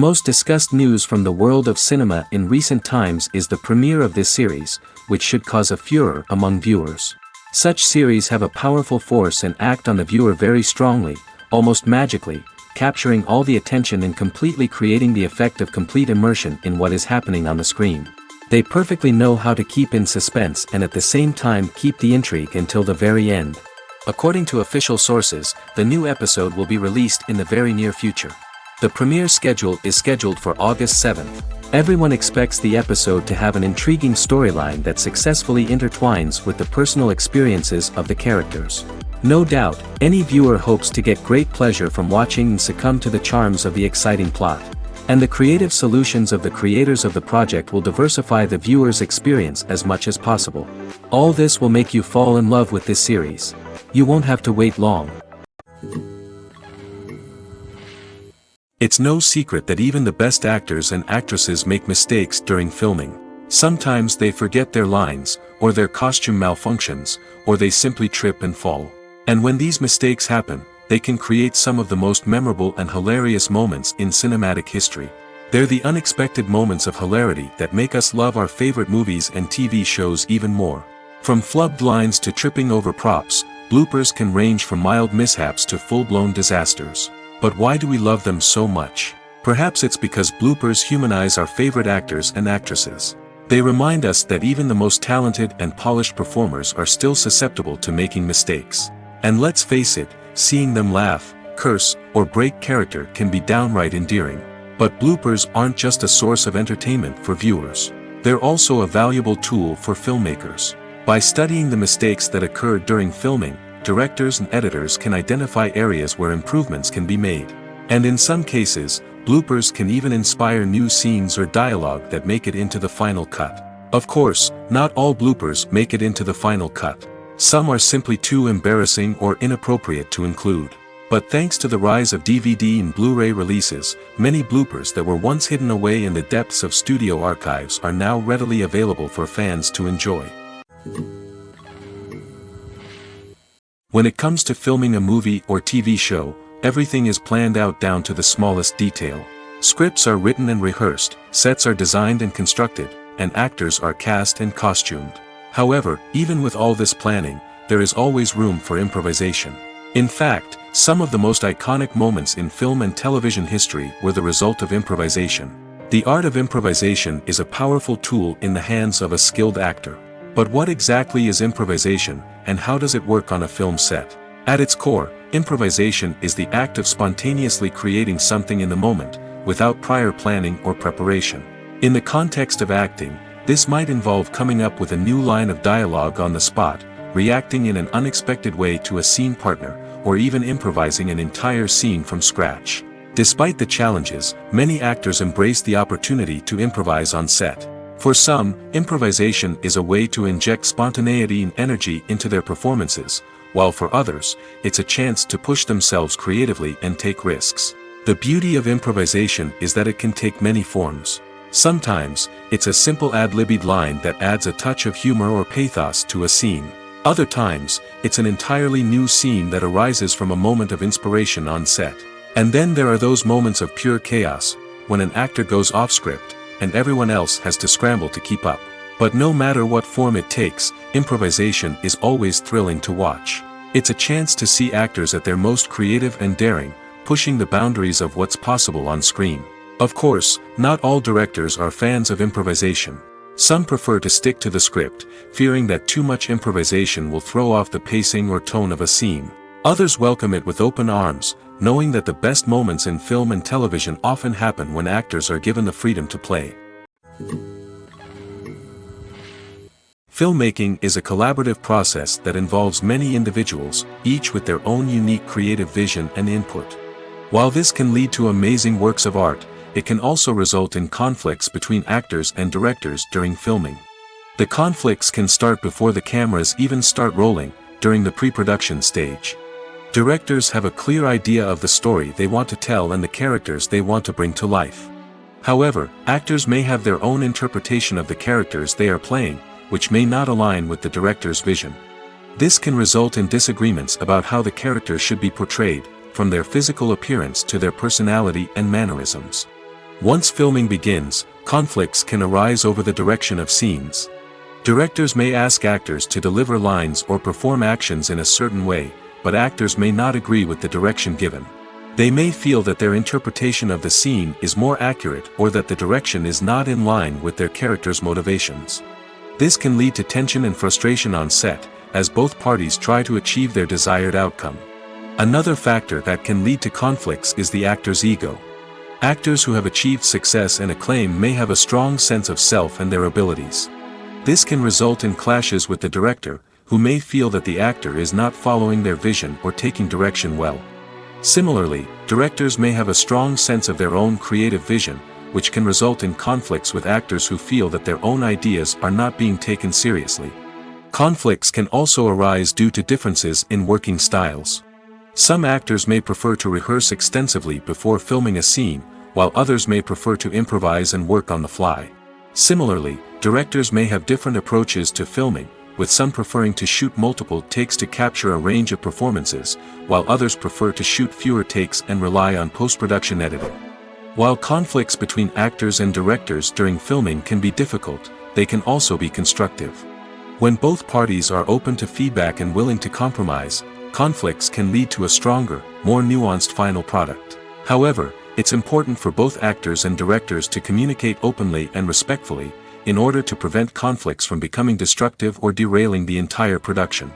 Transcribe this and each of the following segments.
most discussed news from the world of cinema in recent times is the premiere of this series, which should cause a furor among viewers. Such series have a powerful force and act on the viewer very strongly, almost magically, capturing all the attention and completely creating the effect of complete immersion in what is happening on the screen. They perfectly know how to keep in suspense and at the same time keep the intrigue until the very end. According to official sources, the new episode will be released in the very near future. The premiere schedule is scheduled for August 7th. Everyone expects the episode to have an intriguing storyline that successfully intertwines with the personal experiences of the characters. No doubt, any viewer hopes to get great pleasure from watching and succumb to the charms of the exciting plot. And the creative solutions of the creators of the project will diversify the viewer's experience as much as possible. All this will make you fall in love with this series. You won't have to wait long. It's no secret that even the best actors and actresses make mistakes during filming. Sometimes they forget their lines, or their costume malfunctions, or they simply trip and fall. And when these mistakes happen, they can create some of the most memorable and hilarious moments in cinematic history. They're the unexpected moments of hilarity that make us love our favorite movies and TV shows even more. From flubbed lines to tripping over props, bloopers can range from mild mishaps to full-blown disasters. But why do we love them so much? Perhaps it's because bloopers humanize our favorite actors and actresses. They remind us that even the most talented and polished performers are still susceptible to making mistakes. And let's face it, seeing them laugh, curse, or break character can be downright endearing. But bloopers aren't just a source of entertainment for viewers. They're also a valuable tool for filmmakers. By studying the mistakes that occurred during filming, directors and editors can identify areas where improvements can be made. And in some cases, bloopers can even inspire new scenes or dialogue that make it into the final cut. Of course, not all bloopers make it into the final cut. Some are simply too embarrassing or inappropriate to include. But thanks to the rise of DVD and Blu-ray releases, many bloopers that were once hidden away in the depths of studio archives are now readily available for fans to enjoy. When it comes to filming a movie or TV show, everything is planned out down to the smallest detail. Scripts are written and rehearsed, sets are designed and constructed, and actors are cast and costumed. However, even with all this planning, there is always room for improvisation. In fact, some of the most iconic moments in film and television history were the result of improvisation. The art of improvisation is a powerful tool in the hands of a skilled actor. But what exactly is improvisation, and how does it work on a film set? At its core, improvisation is the act of spontaneously creating something in the moment, without prior planning or preparation. In the context of acting, this might involve coming up with a new line of dialogue on the spot, reacting in an unexpected way to a scene partner, or even improvising an entire scene from scratch. Despite the challenges, many actors embrace the opportunity to improvise on set. For some, improvisation is a way to inject spontaneity and energy into their performances, while for others, it's a chance to push themselves creatively and take risks. The beauty of improvisation is that it can take many forms. Sometimes, it's a simple ad-libbed line that adds a touch of humor or pathos to a scene. Other times, it's an entirely new scene that arises from a moment of inspiration on set. And then there are those moments of pure chaos, when an actor goes off script, and everyone else has to scramble to keep up. But no matter what form it takes, improvisation is always thrilling to watch. It's a chance to see actors at their most creative and daring, pushing the boundaries of what's possible on screen. Of course, not all directors are fans of improvisation. Some prefer to stick to the script, fearing that too much improvisation will throw off the pacing or tone of a scene. Others welcome it with open arms, knowing that the best moments in film and television often happen when actors are given the freedom to play. Filmmaking is a collaborative process that involves many individuals, each with their own unique creative vision and input. While this can lead to amazing works of art, it can also result in conflicts between actors and directors during filming. The conflicts can start before the cameras even start rolling, during the pre-production stage. Directors have a clear idea of the story they want to tell and the characters they want to bring to life. However, actors may have their own interpretation of the characters they are playing, which may not align with the director's vision. This can result in disagreements about how the characters should be portrayed, from their physical appearance to their personality and mannerisms. Once filming begins, conflicts can arise over the direction of scenes. Directors may ask actors to deliver lines or perform actions in a certain way, but actors may not agree with the direction given. They may feel that their interpretation of the scene is more accurate or that the direction is not in line with their character's motivations. This can lead to tension and frustration on set, as both parties try to achieve their desired outcome. Another factor that can lead to conflicts is the actor's ego. Actors who have achieved success and acclaim may have a strong sense of self and their abilities. This can result in clashes with the director, who may feel that the actor is not following their vision or taking direction well. Similarly, directors may have a strong sense of their own creative vision, which can result in conflicts with actors who feel that their own ideas are not being taken seriously. Conflicts can also arise due to differences in working styles. Some actors may prefer to rehearse extensively before filming a scene, while others may prefer to improvise and work on the fly. Similarly, directors may have different approaches to filming, with some preferring to shoot multiple takes to capture a range of performances, while others prefer to shoot fewer takes and rely on post-production editing. While conflicts between actors and directors during filming can be difficult, they can also be constructive. When both parties are open to feedback and willing to compromise, conflicts can lead to a stronger, more nuanced final product. However, it's important for both actors and directors to communicate openly and respectfully, in order to prevent conflicts from becoming destructive or derailing the entire production.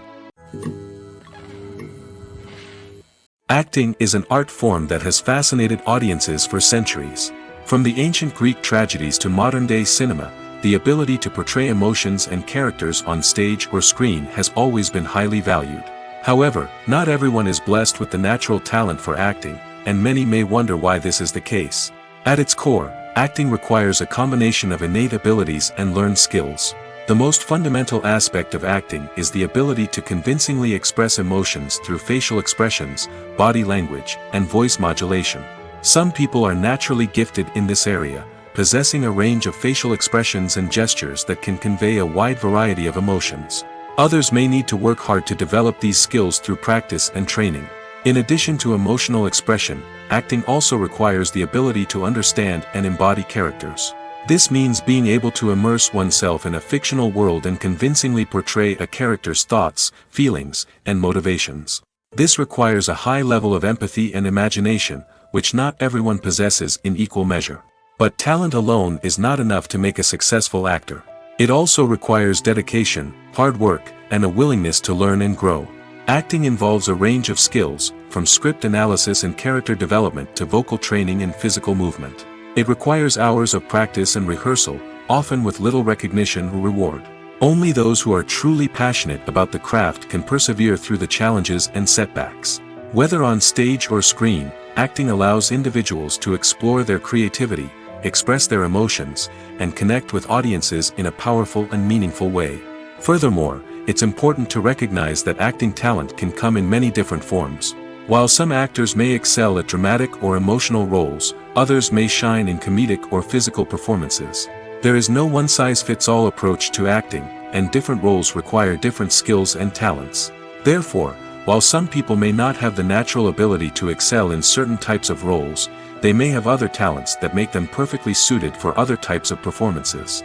Acting is an art form that has fascinated audiences for centuries. From the ancient Greek tragedies to modern-day cinema, the ability to portray emotions and characters on stage or screen has always been highly valued. However, not everyone is blessed with the natural talent for acting, and many may wonder why this is the case. At its core, acting requires a combination of innate abilities and learned skills. The most fundamental aspect of acting is the ability to convincingly express emotions through facial expressions, body language, and voice modulation. Some people are naturally gifted in this area, possessing a range of facial expressions and gestures that can convey a wide variety of emotions. Others may need to work hard to develop these skills through practice and training. In addition to emotional expression, acting also requires the ability to understand and embody characters. This means being able to immerse oneself in a fictional world and convincingly portray a character's thoughts, feelings, and motivations. This requires a high level of empathy and imagination, which not everyone possesses in equal measure. But talent alone is not enough to make a successful actor. It also requires dedication, hard work, and a willingness to learn and grow. Acting involves a range of skills, from script analysis and character development to vocal training and physical movement. It requires hours of practice and rehearsal, often with little recognition or reward. Only those who are truly passionate about the craft can persevere through the challenges and setbacks. Whether on stage or screen, acting allows individuals to explore their creativity, express their emotions, and connect with audiences in a powerful and meaningful way. Furthermore, it's important to recognize that acting talent can come in many different forms. While some actors may excel at dramatic or emotional roles, others may shine in comedic or physical performances. There is no one-size-fits-all approach to acting, and different roles require different skills and talents. Therefore, while some people may not have the natural ability to excel in certain types of roles, they may have other talents that make them perfectly suited for other types of performances.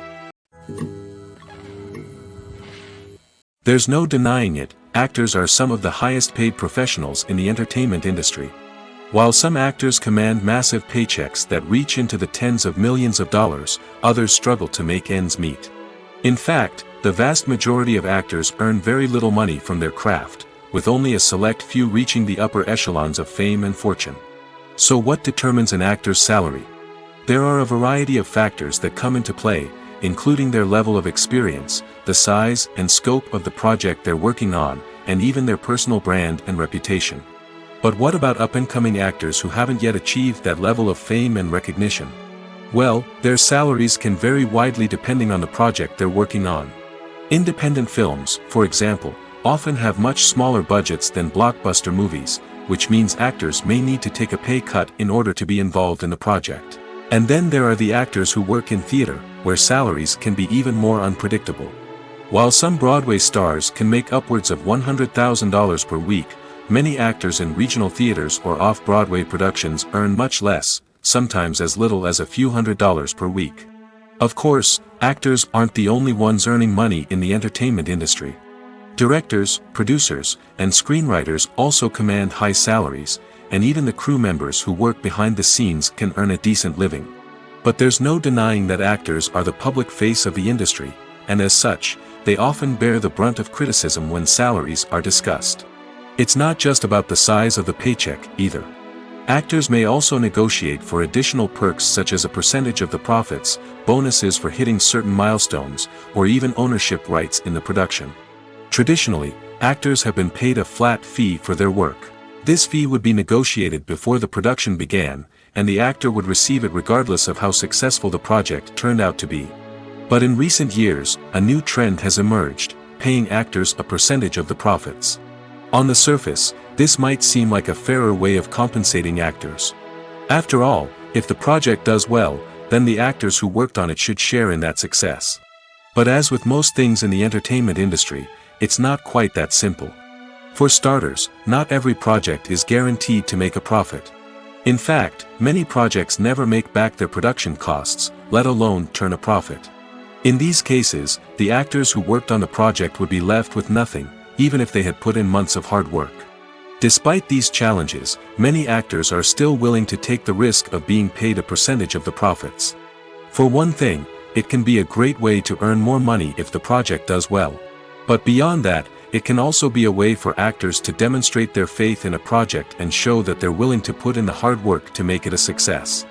There's no denying it, actors are some of the highest paid professionals in the entertainment industry. While some actors command massive paychecks that reach into the tens of millions of dollars, others struggle to make ends meet. In fact, the vast majority of actors earn very little money from their craft, with only a select few reaching the upper echelons of fame and fortune. So what determines an actor's salary? There are a variety of factors that come into play, including their level of experience, the size and scope of the project they're working on, and even their personal brand and reputation. But what about up-and-coming actors who haven't yet achieved that level of fame and recognition? Well, their salaries can vary widely depending on the project they're working on. Independent films, for example, often have much smaller budgets than blockbuster movies, which means actors may need to take a pay cut in order to be involved in the project. And then there are the actors who work in theater, where salaries can be even more unpredictable. While some Broadway stars can make upwards of $100,000 per week, many actors in regional theaters or off-Broadway productions earn much less, sometimes as little as a few $100s per week. Of course, actors aren't the only ones earning money in the entertainment industry. Directors, producers, and screenwriters also command high salaries, and even the crew members who work behind the scenes can earn a decent living. But there's no denying that actors are the public face of the industry, and as such, they often bear the brunt of criticism when salaries are discussed. It's not just about the size of the paycheck, either. Actors may also negotiate for additional perks such as a percentage of the profits, bonuses for hitting certain milestones, or even ownership rights in the production. Traditionally, actors have been paid a flat fee for their work. This fee would be negotiated before the production began, and the actor would receive it regardless of how successful the project turned out to be. But in recent years, a new trend has emerged, paying actors a percentage of the profits. On the surface, this might seem like a fairer way of compensating actors. After all, if the project does well, then the actors who worked on it should share in that success. But as with most things in the entertainment industry, it's not quite that simple. For starters, not every project is guaranteed to make a profit. In fact, many projects never make back their production costs, let alone turn a profit. In these cases, the actors who worked on the project would be left with nothing, even if they had put in months of hard work. Despite these challenges, many actors are still willing to take the risk of being paid a percentage of the profits. For one thing, it can be a great way to earn more money if the project does well. But beyond that, it can also be a way for actors to demonstrate their faith in a project and show that they're willing to put in the hard work to make it a success.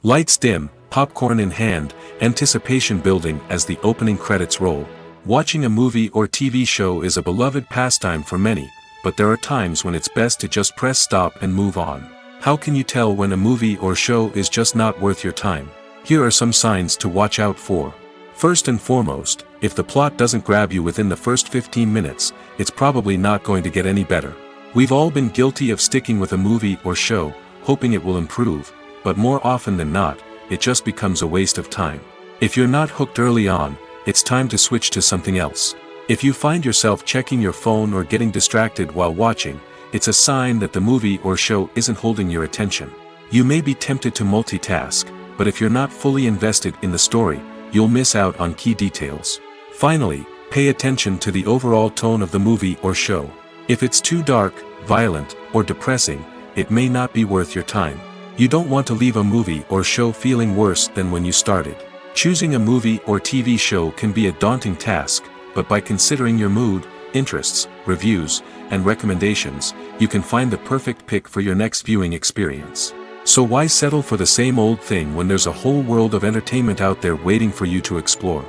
Lights dim, popcorn in hand, anticipation building as the opening credits roll. Watching a movie or TV show is a beloved pastime for many, but there are times when it's best to just press stop and move on. How can you tell when a movie or show is just not worth your time? Here are some signs to watch out for. First and foremost, if the plot doesn't grab you within the first 15 minutes, it's probably not going to get any better. We've all been guilty of sticking with a movie or show, hoping it will improve, but more often than not, it just becomes a waste of time. If you're not hooked early on, it's time to switch to something else. If you find yourself checking your phone or getting distracted while watching, it's a sign that the movie or show isn't holding your attention. You may be tempted to multitask, but if you're not fully invested in the story, you'll miss out on key details. Finally, pay attention to the overall tone of the movie or show. If it's too dark, violent, or depressing, it may not be worth your time. You don't want to leave a movie or show feeling worse than when you started. Choosing a movie or TV show can be a daunting task, but by considering your mood, interests, reviews, and recommendations, you can find the perfect pick for your next viewing experience. So why settle for the same old thing when there's a whole world of entertainment out there waiting for you to explore?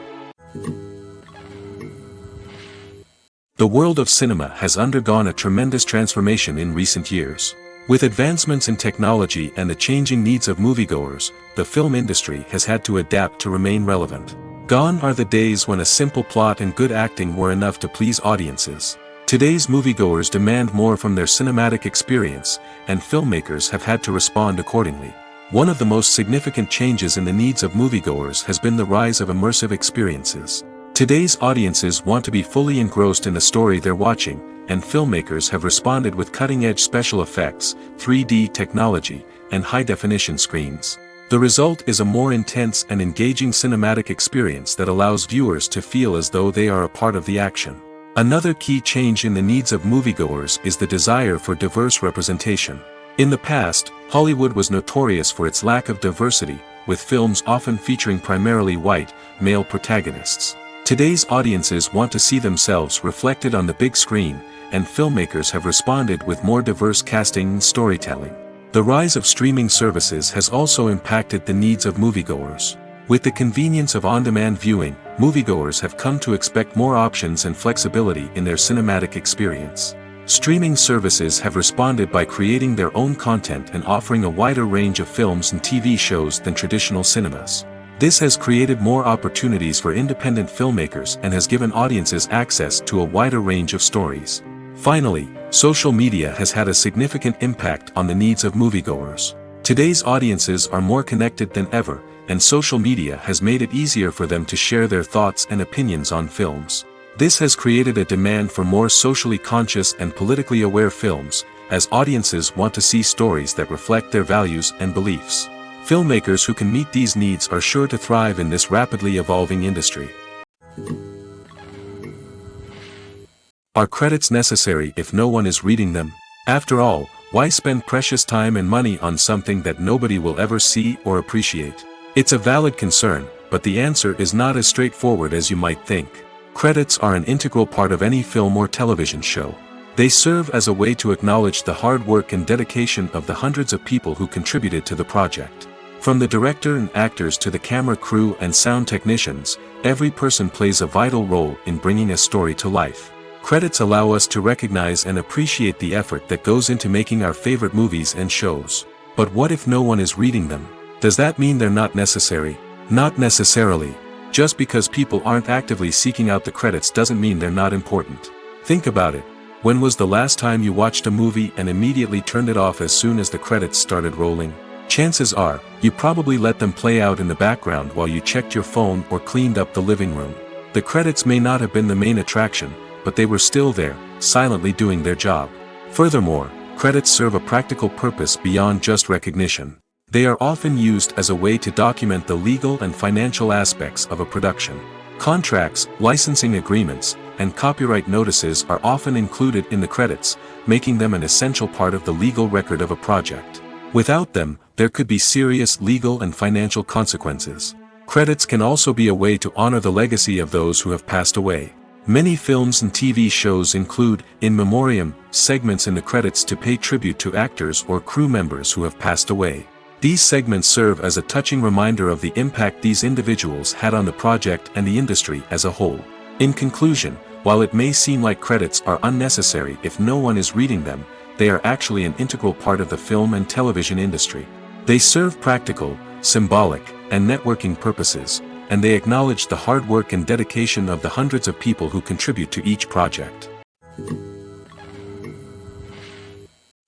The world of cinema has undergone a tremendous transformation in recent years. With advancements in technology and the changing needs of moviegoers, the film industry has had to adapt to remain relevant. Gone are the days when a simple plot and good acting were enough to please audiences. Today's moviegoers demand more from their cinematic experience, and filmmakers have had to respond accordingly. One of the most significant changes in the needs of moviegoers has been the rise of immersive experiences. Today's audiences want to be fully engrossed in the story they're watching, and filmmakers have responded with cutting-edge special effects, 3D technology, and high-definition screens. The result is a more intense and engaging cinematic experience that allows viewers to feel as though they are a part of the action. Another key change in the needs of moviegoers is the desire for diverse representation. In the past, Hollywood was notorious for its lack of diversity, with films often featuring primarily white, male protagonists. Today's audiences want to see themselves reflected on the big screen, and filmmakers have responded with more diverse casting and storytelling. The rise of streaming services has also impacted the needs of moviegoers. With the convenience of on-demand viewing, moviegoers have come to expect more options and flexibility in their cinematic experience. Streaming services have responded by creating their own content and offering a wider range of films and TV shows than traditional cinemas. This has created more opportunities for independent filmmakers and has given audiences access to a wider range of stories. Finally, social media has had a significant impact on the needs of moviegoers. Today's audiences are more connected than ever, and social media has made it easier for them to share their thoughts and opinions on films. This has created a demand for more socially conscious and politically aware films, as audiences want to see stories that reflect their values and beliefs. Filmmakers who can meet these needs are sure to thrive in this rapidly evolving industry. Are credits necessary if no one is reading them? After all, why spend precious time and money on something that nobody will ever see or appreciate? It's a valid concern, but the answer is not as straightforward as you might think. Credits are an integral part of any film or television show. They serve as a way to acknowledge the hard work and dedication of the hundreds of people who contributed to the project. From the director and actors to the camera crew and sound technicians, every person plays a vital role in bringing a story to life. Credits allow us to recognize and appreciate the effort that goes into making our favorite movies and shows. But what if no one is reading them? Does that mean they're not necessary? Not necessarily. Just because people aren't actively seeking out the credits doesn't mean they're not important. Think about it. When was the last time you watched a movie and immediately turned it off as soon as the credits started rolling? Chances are, you probably let them play out in the background while you checked your phone or cleaned up the living room. The credits may not have been the main attraction, but they were still there, silently doing their job. Furthermore, credits serve a practical purpose beyond just recognition. They are often used as a way to document the legal and financial aspects of a production. Contracts, licensing agreements, and copyright notices are often included in the credits, making them an essential part of the legal record of a project. Without them, there could be serious legal and financial consequences. Credits can also be a way to honor the legacy of those who have passed away. Many films and TV shows include, in memoriam, segments in the credits to pay tribute to actors or crew members who have passed away. These segments serve as a touching reminder of the impact these individuals had on the project and the industry as a whole. In conclusion, while it may seem like credits are unnecessary if no one is reading them, they are actually an integral part of the film and television industry. They serve practical, symbolic, and networking purposes, and they acknowledge the hard work and dedication of the hundreds of people who contribute to each project.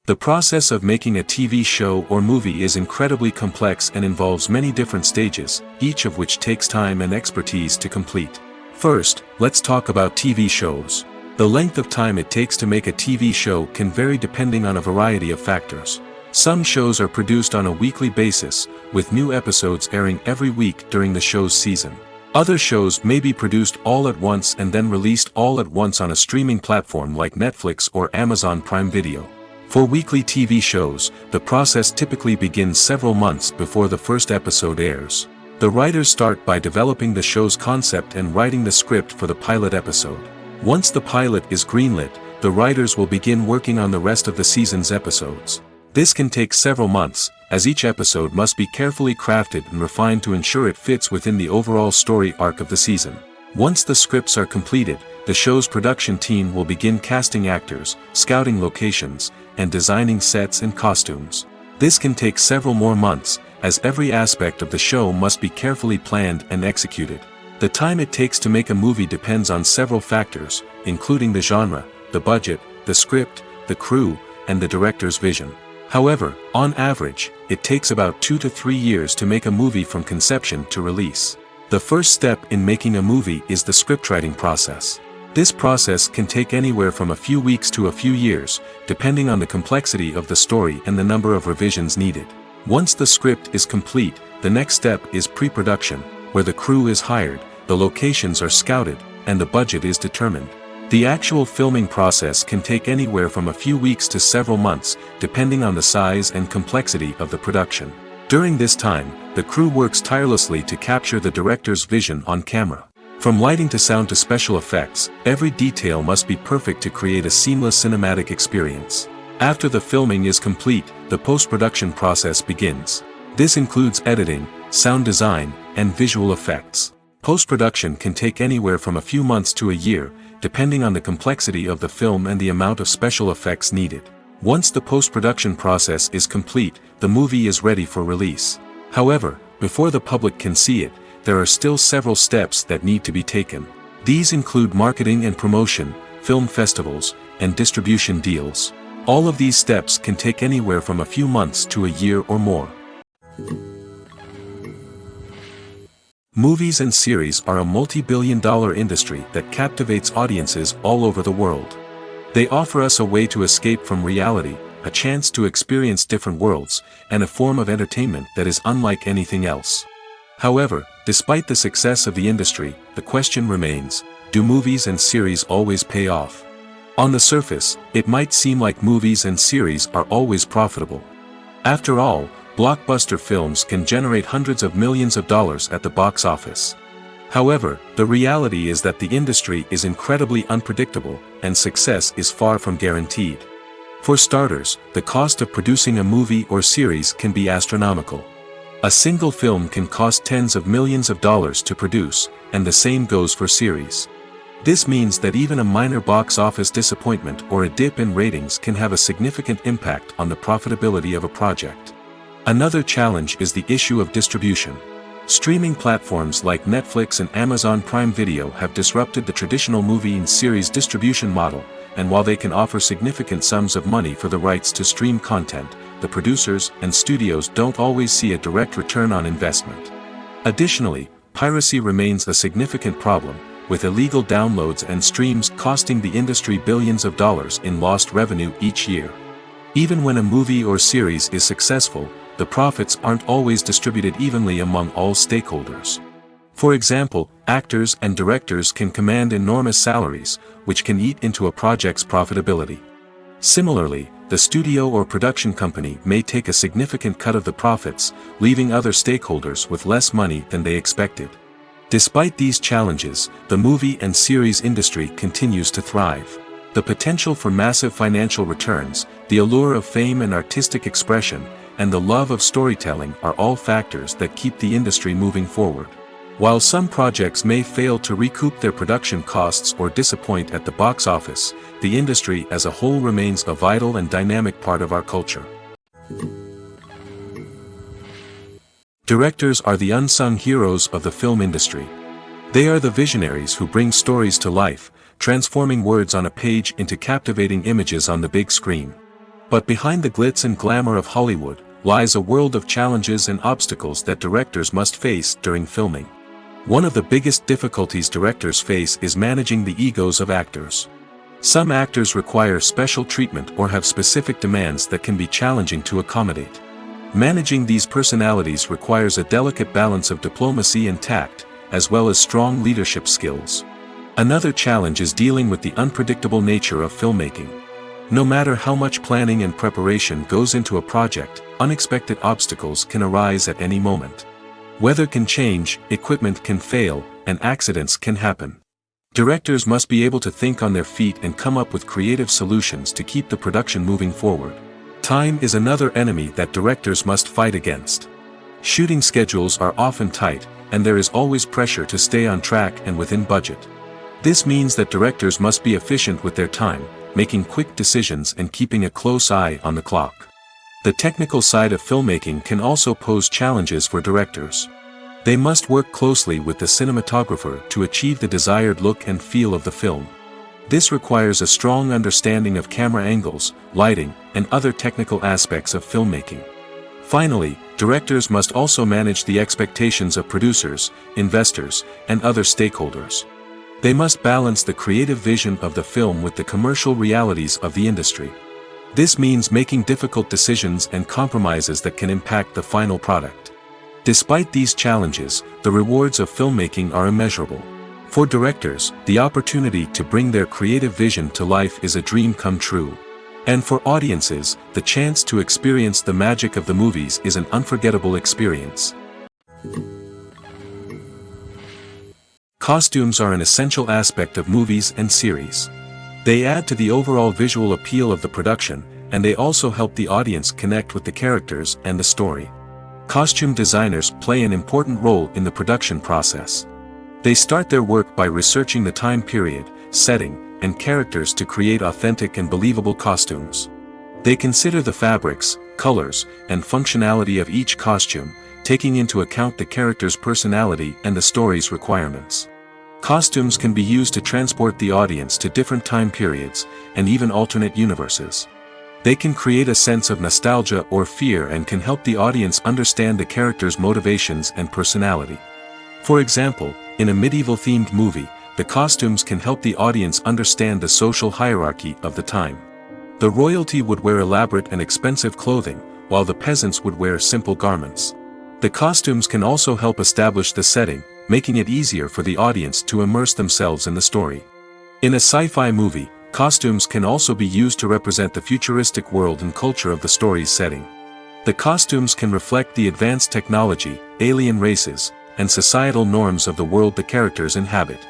The process of making a TV show or movie is incredibly complex and involves many different stages, each of which takes time and expertise to complete. First, let's talk about TV shows. The length of time it takes to make a TV show can vary depending on a variety of factors. Some shows are produced on a weekly basis, with new episodes airing every week during the show's season. Other shows may be produced all at once and then released all at once on a streaming platform like Netflix or Amazon Prime Video. For weekly TV shows, the process typically begins several months before the first episode airs. The writers start by developing the show's concept and writing the script for the pilot episode. Once the pilot is greenlit, the writers will begin working on the rest of the season's episodes. This can take several months, as each episode must be carefully crafted and refined to ensure it fits within the overall story arc of the season. Once the scripts are completed, the show's production team will begin casting actors, scouting locations, and designing sets and costumes. This can take several more months, as every aspect of the show must be carefully planned and executed. The time it takes to make a movie depends on several factors, including the genre, the budget, the script, the crew, and the director's vision. However, on average, it takes about 2 to 3 years to make a movie from conception to release. The first step in making a movie is the scriptwriting process. This process can take anywhere from a few weeks to a few years, depending on the complexity of the story and the number of revisions needed. Once the script is complete, the next step is pre-production, where the crew is hired, the locations are scouted, and the budget is determined. The actual filming process can take anywhere from a few weeks to several months, depending on the size and complexity of the production. During this time, the crew works tirelessly to capture the director's vision on camera. From lighting to sound to special effects, every detail must be perfect to create a seamless cinematic experience. After the filming is complete, the post-production process begins. This includes editing, sound design, and visual effects. Post-production can take anywhere from a few months to a year, depending on the complexity of the film and the amount of special effects needed. Once the post-production process is complete, the movie is ready for release. However, before the public can see it, there are still several steps that need to be taken. These include marketing and promotion, film festivals, and distribution deals. All of these steps can take anywhere from a few months to a year or more. Movies and series are a multi-billion-dollar industry that captivates audiences all over the world. They offer us a way to escape from reality, a chance to experience different worlds, and a form of entertainment that is unlike anything else. However, despite the success of the industry, the question remains, do movies and series always pay off? On the surface, it might seem like movies and series are always profitable. After all, blockbuster films can generate hundreds of millions of dollars at the box office. However, the reality is that the industry is incredibly unpredictable, and success is far from guaranteed. For starters, the cost of producing a movie or series can be astronomical. A single film can cost tens of millions of dollars to produce, and the same goes for series. This means that even a minor box office disappointment or a dip in ratings can have a significant impact on the profitability of a project. Another challenge is the issue of distribution. Streaming platforms like Netflix and Amazon Prime Video have disrupted the traditional movie and series distribution model, and while they can offer significant sums of money for the rights to stream content, the producers and studios don't always see a direct return on investment. Additionally, piracy remains a significant problem, with illegal downloads and streams costing the industry billions of dollars in lost revenue each year. Even when a movie or series is successful, the profits aren't always distributed evenly among all stakeholders. For example, actors and directors can command enormous salaries, which can eat into a project's profitability. Similarly, the studio or production company may take a significant cut of the profits, leaving other stakeholders with less money than they expected. Despite these challenges, the movie and series industry continues to thrive. The potential for massive financial returns, the allure of fame and artistic expression, and the love of storytelling are all factors that keep the industry moving forward. While some projects may fail to recoup their production costs or disappoint at the box office, the industry as a whole remains a vital and dynamic part of our culture. Directors are the unsung heroes of the film industry. They are the visionaries who bring stories to life, transforming words on a page into captivating images on the big screen. But behind the glitz and glamour of Hollywood lies a world of challenges and obstacles that directors must face during filming. One of the biggest difficulties directors face is managing the egos of actors. Some actors require special treatment or have specific demands that can be challenging to accommodate. Managing these personalities requires a delicate balance of diplomacy and tact, as well as strong leadership skills. Another challenge is dealing with the unpredictable nature of filmmaking. No matter how much planning and preparation goes into a project, unexpected obstacles can arise at any moment. Weather can change, equipment can fail, and accidents can happen. Directors must be able to think on their feet and come up with creative solutions to keep the production moving forward. Time is another enemy that directors must fight against. Shooting schedules are often tight, and there is always pressure to stay on track and within budget. This means that directors must be efficient with their time, making quick decisions and keeping a close eye on the clock. The technical side of filmmaking can also pose challenges for directors. They must work closely with the cinematographer to achieve the desired look and feel of the film. This requires a strong understanding of camera angles, lighting, and other technical aspects of filmmaking. Finally, directors must also manage the expectations of producers, investors, and other stakeholders. They must balance the creative vision of the film with the commercial realities of the industry. This means making difficult decisions and compromises that can impact the final product. Despite these challenges, the rewards of filmmaking are immeasurable. For directors, the opportunity to bring their creative vision to life is a dream come true. And for audiences, the chance to experience the magic of the movies is an unforgettable experience. Costumes are an essential aspect of movies and series. They add to the overall visual appeal of the production, and they also help the audience connect with the characters and the story. Costume designers play an important role in the production process. They start their work by researching the time period, setting, and characters to create authentic and believable costumes. They consider the fabrics, colors, and functionality of each costume, taking into account the character's personality and the story's requirements. Costumes can be used to transport the audience to different time periods, and even alternate universes. They can create a sense of nostalgia or fear and can help the audience understand the character's motivations and personality. For example, in a medieval-themed movie, the costumes can help the audience understand the social hierarchy of the time. The royalty would wear elaborate and expensive clothing, while the peasants would wear simple garments. The costumes can also help establish the setting, making it easier for the audience to immerse themselves in the story. In a sci-fi movie, costumes can also be used to represent the futuristic world and culture of the story's setting. The costumes can reflect the advanced technology, alien races, and societal norms of the world the characters inhabit.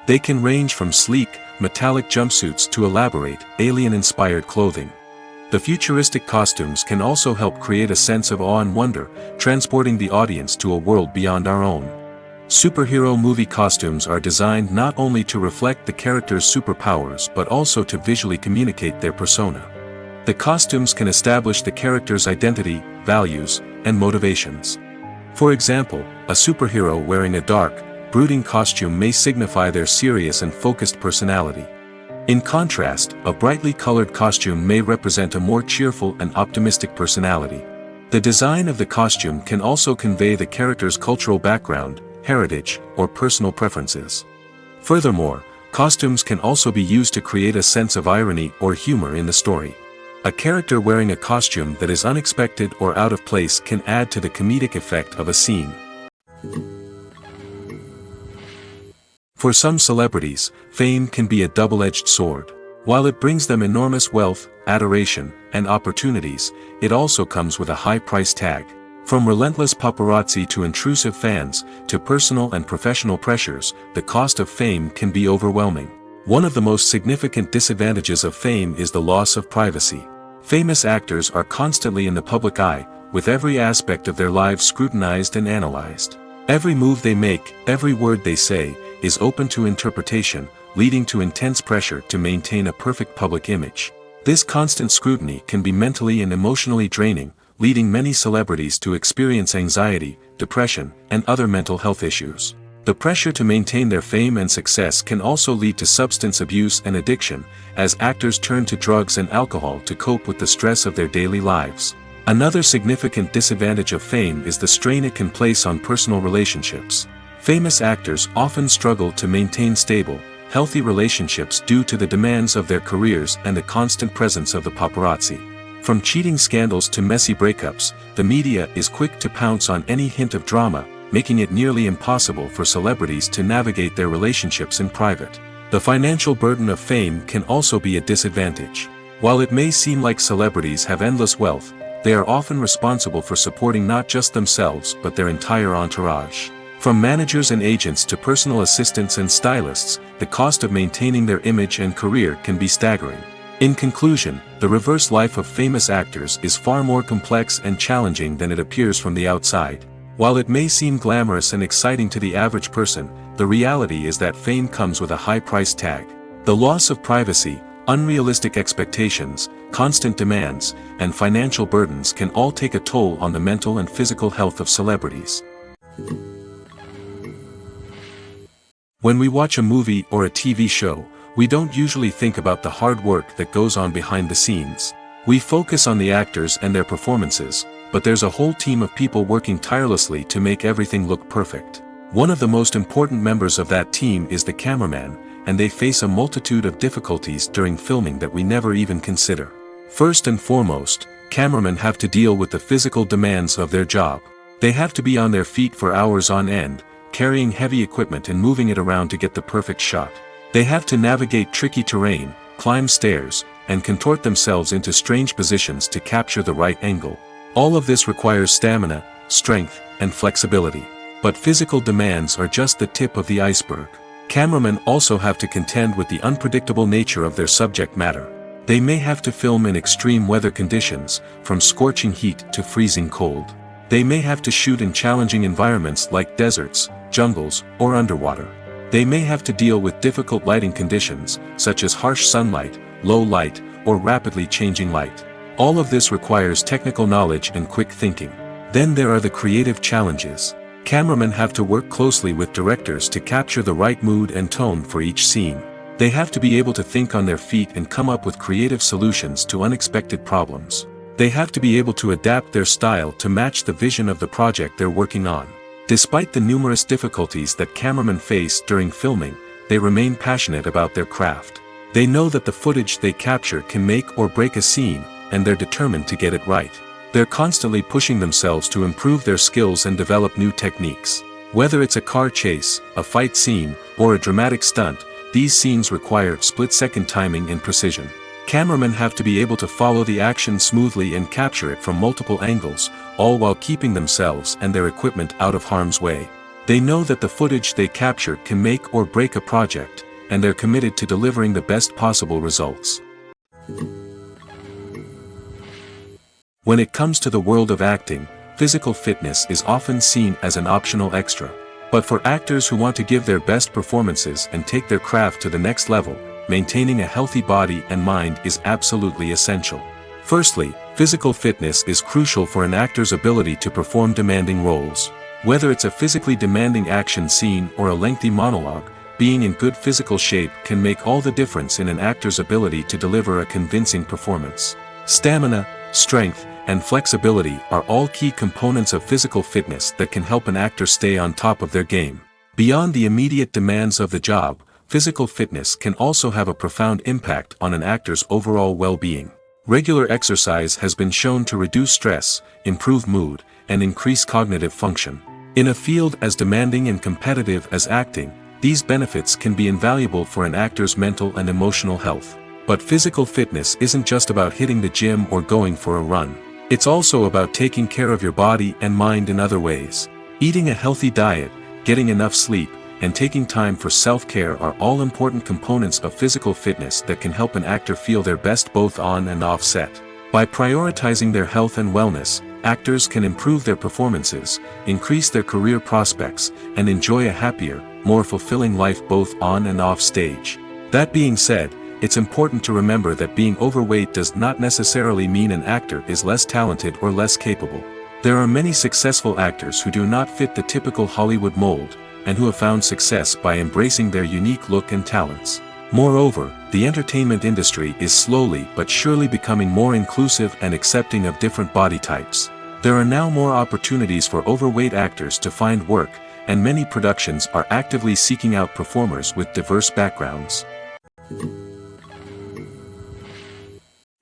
They can range from sleek, metallic jumpsuits to elaborate, alien-inspired clothing. The futuristic costumes can also help create a sense of awe and wonder, transporting the audience to a world beyond our own. Superhero movie costumes are designed not only to reflect the character's superpowers but also to visually communicate their persona. The costumes can establish the character's identity, values, and motivations. For example, a superhero wearing a dark, brooding costume may signify their serious and focused personality. In contrast, a brightly colored costume may represent a more cheerful and optimistic personality. The design of the costume can also convey the character's cultural background, heritage, or personal preferences. Furthermore, costumes can also be used to create a sense of irony or humor in the story. A character wearing a costume that is unexpected or out of place can add to the comedic effect of a scene. For some celebrities, fame can be a double-edged sword. While it brings them enormous wealth, adoration, and opportunities, it also comes with a high price tag. From relentless paparazzi to intrusive fans, to personal and professional pressures, the cost of fame can be overwhelming. One of the most significant disadvantages of fame is the loss of privacy. Famous actors are constantly in the public eye, with every aspect of their lives scrutinized and analyzed. Every move they make, every word they say, is open to interpretation, leading to intense pressure to maintain a perfect public image. This constant scrutiny can be mentally and emotionally draining, leading many celebrities to experience anxiety, depression, and other mental health issues. The pressure to maintain their fame and success can also lead to substance abuse and addiction, as actors turn to drugs and alcohol to cope with the stress of their daily lives. Another significant disadvantage of fame is the strain it can place on personal relationships. Famous actors often struggle to maintain stable, healthy relationships due to the demands of their careers and the constant presence of the paparazzi. From cheating scandals to messy breakups, the media is quick to pounce on any hint of drama, making it nearly impossible for celebrities to navigate their relationships in private. The financial burden of fame can also be a disadvantage. While it may seem like celebrities have endless wealth, they are often responsible for supporting not just themselves but their entire entourage. From managers and agents to personal assistants and stylists, the cost of maintaining their image and career can be staggering. In conclusion, the reverse life of famous actors is far more complex and challenging than it appears from the outside. While it may seem glamorous and exciting to the average person, the reality is that fame comes with a high price tag. The loss of privacy, unrealistic expectations, constant demands, and financial burdens can all take a toll on the mental and physical health of celebrities. When we watch a movie or a TV show, we don't usually think about the hard work that goes on behind the scenes. We focus on the actors and their performances, but there's a whole team of people working tirelessly to make everything look perfect. One of the most important members of that team is the cameraman, and they face a multitude of difficulties during filming that we never even consider. First and foremost, cameramen have to deal with the physical demands of their job. They have to be on their feet for hours on end, carrying heavy equipment and moving it around to get the perfect shot. They have to navigate tricky terrain, climb stairs, and contort themselves into strange positions to capture the right angle. All of this requires stamina, strength, and flexibility. But physical demands are just the tip of the iceberg. Cameramen also have to contend with the unpredictable nature of their subject matter. They may have to film in extreme weather conditions, from scorching heat to freezing cold. They may have to shoot in challenging environments like deserts, jungles, or underwater. They may have to deal with difficult lighting conditions, such as harsh sunlight, low light, or rapidly changing light. All of this requires technical knowledge and quick thinking. Then there are the creative challenges. Cameramen have to work closely with directors to capture the right mood and tone for each scene. They have to be able to think on their feet and come up with creative solutions to unexpected problems. They have to be able to adapt their style to match the vision of the project they're working on. Despite the numerous difficulties that cameramen face during filming, they remain passionate about their craft. They know that the footage they capture can make or break a scene, and they're determined to get it right. They're constantly pushing themselves to improve their skills and develop new techniques. Whether it's a car chase, a fight scene, or a dramatic stunt, these scenes require split-second timing and precision. Cameramen have to be able to follow the action smoothly and capture it from multiple angles, all while keeping themselves and their equipment out of harm's way. They know that the footage they capture can make or break a project, and they're committed to delivering the best possible results. When it comes to the world of acting, physical fitness is often seen as an optional extra. But for actors who want to give their best performances and take their craft to the next level, maintaining a healthy body and mind is absolutely essential. Firstly, physical fitness is crucial for an actor's ability to perform demanding roles. Whether it's a physically demanding action scene or a lengthy monologue, being in good physical shape can make all the difference in an actor's ability to deliver a convincing performance. Stamina, strength, and flexibility are all key components of physical fitness that can help an actor stay on top of their game. Beyond the immediate demands of the job, physical fitness can also have a profound impact on an actor's overall well-being. Regular exercise has been shown to reduce stress, improve mood, and increase cognitive function. In a field as demanding and competitive as acting, these benefits can be invaluable for an actor's mental and emotional health. But physical fitness isn't just about hitting the gym or going for a run. It's also about taking care of your body and mind in other ways. Eating a healthy diet, getting enough sleep, and taking time for self-care are all important components of physical fitness that can help an actor feel their best both on and off set. By prioritizing their health and wellness, actors can improve their performances, increase their career prospects, and enjoy a happier, more fulfilling life both on and off stage. That being said, it's important to remember that being overweight does not necessarily mean an actor is less talented or less capable. There are many successful actors who do not fit the typical Hollywood mold, and who have found success by embracing their unique look and talents. Moreover, the entertainment industry is slowly but surely becoming more inclusive and accepting of different body types. There are now more opportunities for overweight actors to find work, and many productions are actively seeking out performers with diverse backgrounds.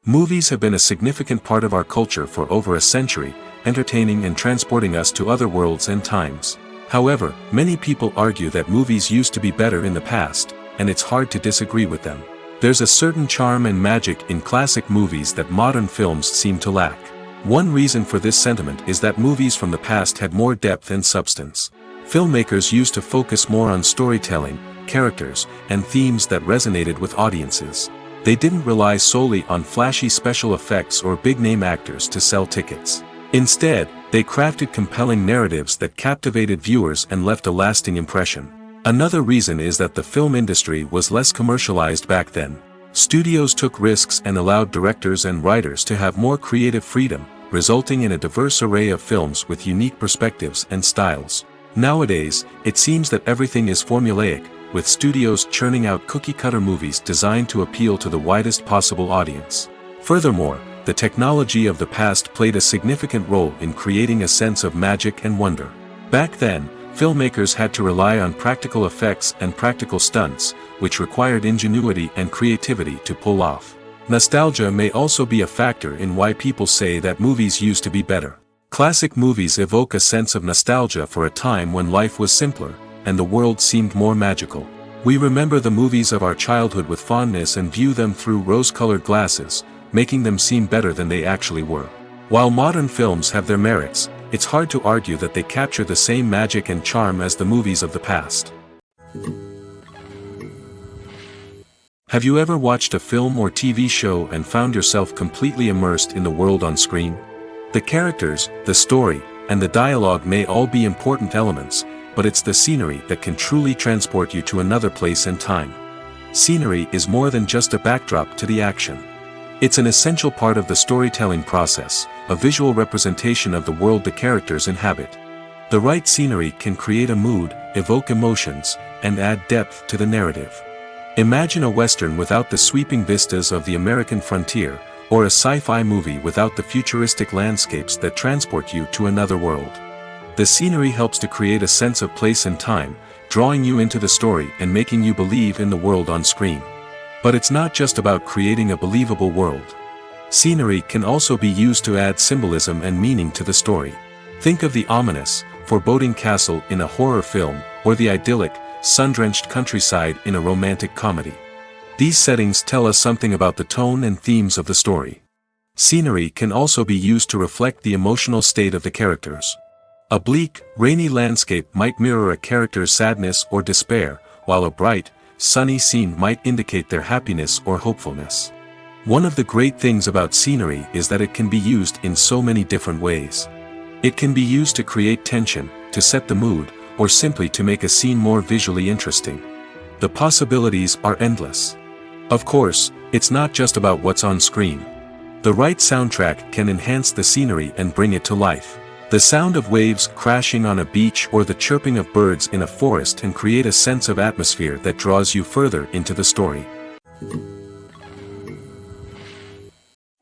Movies have been a significant part of our culture for over a century, entertaining and transporting us to other worlds and times. However, many people argue that movies used to be better in the past, and it's hard to disagree with them. There's a certain charm and magic in classic movies that modern films seem to lack. One reason for this sentiment is that movies from the past had more depth and substance. Filmmakers used to focus more on storytelling, characters, and themes that resonated with audiences. They didn't rely solely on flashy special effects or big-name actors to sell tickets. Instead, they crafted compelling narratives that captivated viewers and left a lasting impression. Another reason is that the film industry was less commercialized back then. Studios took risks and allowed directors and writers to have more creative freedom, resulting in a diverse array of films with unique perspectives and styles. Nowadays, it seems that everything is formulaic, with studios churning out cookie-cutter movies designed to appeal to the widest possible audience. Furthermore, the technology of the past played a significant role in creating a sense of magic and wonder. Back then, filmmakers had to rely on practical effects and practical stunts, which required ingenuity and creativity to pull off. Nostalgia may also be a factor in why people say that movies used to be better. Classic movies evoke a sense of nostalgia for a time when life was simpler, and the world seemed more magical. We remember the movies of our childhood with fondness and view them through rose-colored glasses, making them seem better than they actually were. While modern films have their merits, it's hard to argue that they capture the same magic and charm as the movies of the past. Have you ever watched a film or TV show and found yourself completely immersed in the world on screen? The characters, the story, and the dialogue may all be important elements, but it's the scenery that can truly transport you to another place and time. Scenery is more than just a backdrop to the action. It's an essential part of the storytelling process, a visual representation of the world the characters inhabit. The right scenery can create a mood, evoke emotions, and add depth to the narrative. Imagine a Western without the sweeping vistas of the American frontier, or a sci-fi movie without the futuristic landscapes that transport you to another world. The scenery helps to create a sense of place and time, drawing you into the story and making you believe in the world on screen. But it's not just about creating a believable world. Scenery can also be used to add symbolism and meaning to the story. Think of the ominous, foreboding castle in a horror film, or the idyllic, sun-drenched countryside in a romantic comedy. These settings tell us something about the tone and themes of the story. Scenery can also be used to reflect the emotional state of the characters. A bleak, rainy landscape might mirror a character's sadness or despair, while a bright, sunny scene might indicate their happiness or hopefulness. One of the great things about scenery is that it can be used in so many different ways. It can be used to create tension, to set the mood, or simply to make a scene more visually interesting. The possibilities are endless. Of course, it's not just about what's on screen. The right soundtrack can enhance the scenery and bring it to life. The sound of waves crashing on a beach or the chirping of birds in a forest can create a sense of atmosphere that draws you further into the story.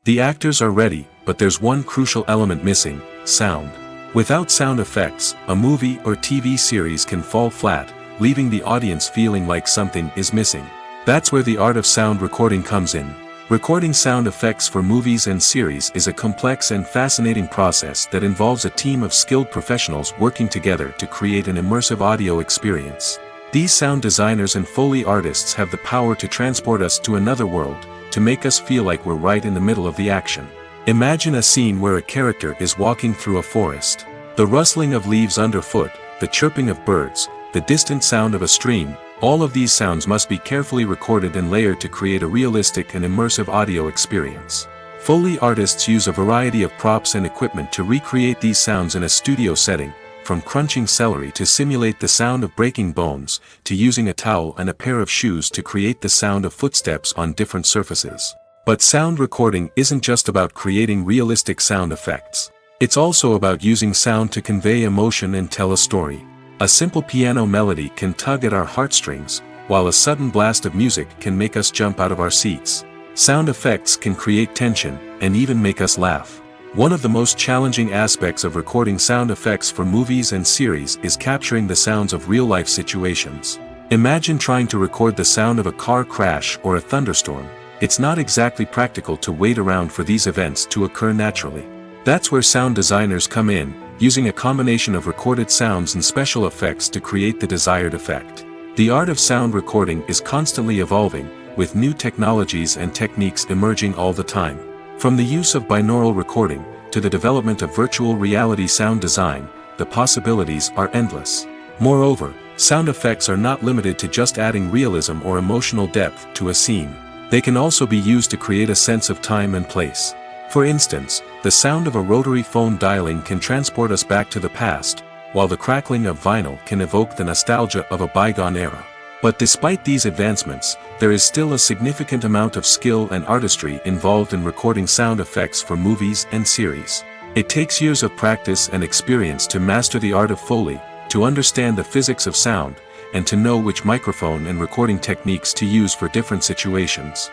The actors are ready, but there's one crucial element missing: sound. Without sound effects, a movie or TV series can fall flat, leaving the audience feeling like something is missing. That's where the art of sound recording comes in. Recording sound effects for movies and series is a complex and fascinating process that involves a team of skilled professionals working together to create an immersive audio experience. These sound designers and Foley artists have the power to transport us to another world, to make us feel like we're right in the middle of the action. Imagine a scene where a character is walking through a forest. The rustling of leaves underfoot, the chirping of birds, the distant sound of a stream, all of these sounds must be carefully recorded and layered to create a realistic and immersive audio experience. Foley artists use a variety of props and equipment to recreate these sounds in a studio setting, from crunching celery to simulate the sound of breaking bones, to using a towel and a pair of shoes to create the sound of footsteps on different surfaces. But sound recording isn't just about creating realistic sound effects. It's also about using sound to convey emotion and tell a story. A simple piano melody can tug at our heartstrings, while a sudden blast of music can make us jump out of our seats. Sound effects can create tension, and even make us laugh. One of the most challenging aspects of recording sound effects for movies and series is capturing the sounds of real-life situations. Imagine trying to record the sound of a car crash or a thunderstorm. It's not exactly practical to wait around for these events to occur naturally. That's where sound designers come in, using a combination of recorded sounds and special effects to create the desired effect. The art of sound recording is constantly evolving, with new technologies and techniques emerging all the time. From the use of binaural recording, to the development of virtual reality sound design, the possibilities are endless. Moreover, sound effects are not limited to just adding realism or emotional depth to a scene. They can also be used to create a sense of time and place. For instance, the sound of a rotary phone dialing can transport us back to the past, while the crackling of vinyl can evoke the nostalgia of a bygone era. But despite these advancements, there is still a significant amount of skill and artistry involved in recording sound effects for movies and series. It takes years of practice and experience to master the art of Foley, to understand the physics of sound, and to know which microphone and recording techniques to use for different situations.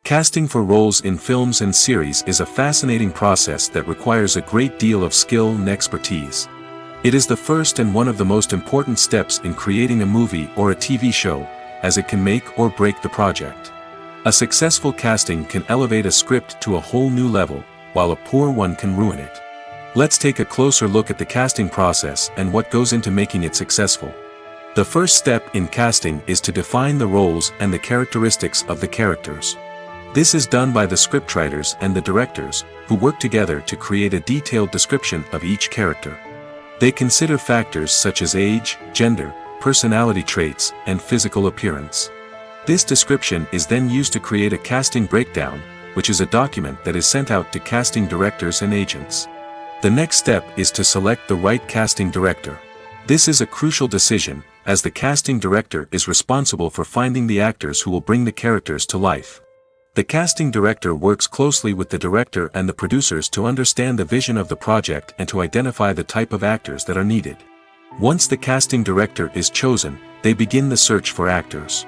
Casting for roles in films and series is a fascinating process that requires a great deal of skill and expertise. It is the first and one of the most important steps in creating a movie or a TV show, as it can make or break the project. A successful casting can elevate a script to a whole new level, while a poor one can ruin it. Let's take a closer look at the casting process and what goes into making it successful. The first step in casting is to define the roles and the characteristics of the characters. This is done by the scriptwriters and the directors, who work together to create a detailed description of each character. They consider factors such as age, gender, personality traits, and physical appearance. This description is then used to create a casting breakdown, which is a document that is sent out to casting directors and agents. The next step is to select the right casting director. This is a crucial decision, as the casting director is responsible for finding the actors who will bring the characters to life. The casting director works closely with the director and the producers to understand the vision of the project and to identify the type of actors that are needed. Once the casting director is chosen, they begin the search for actors.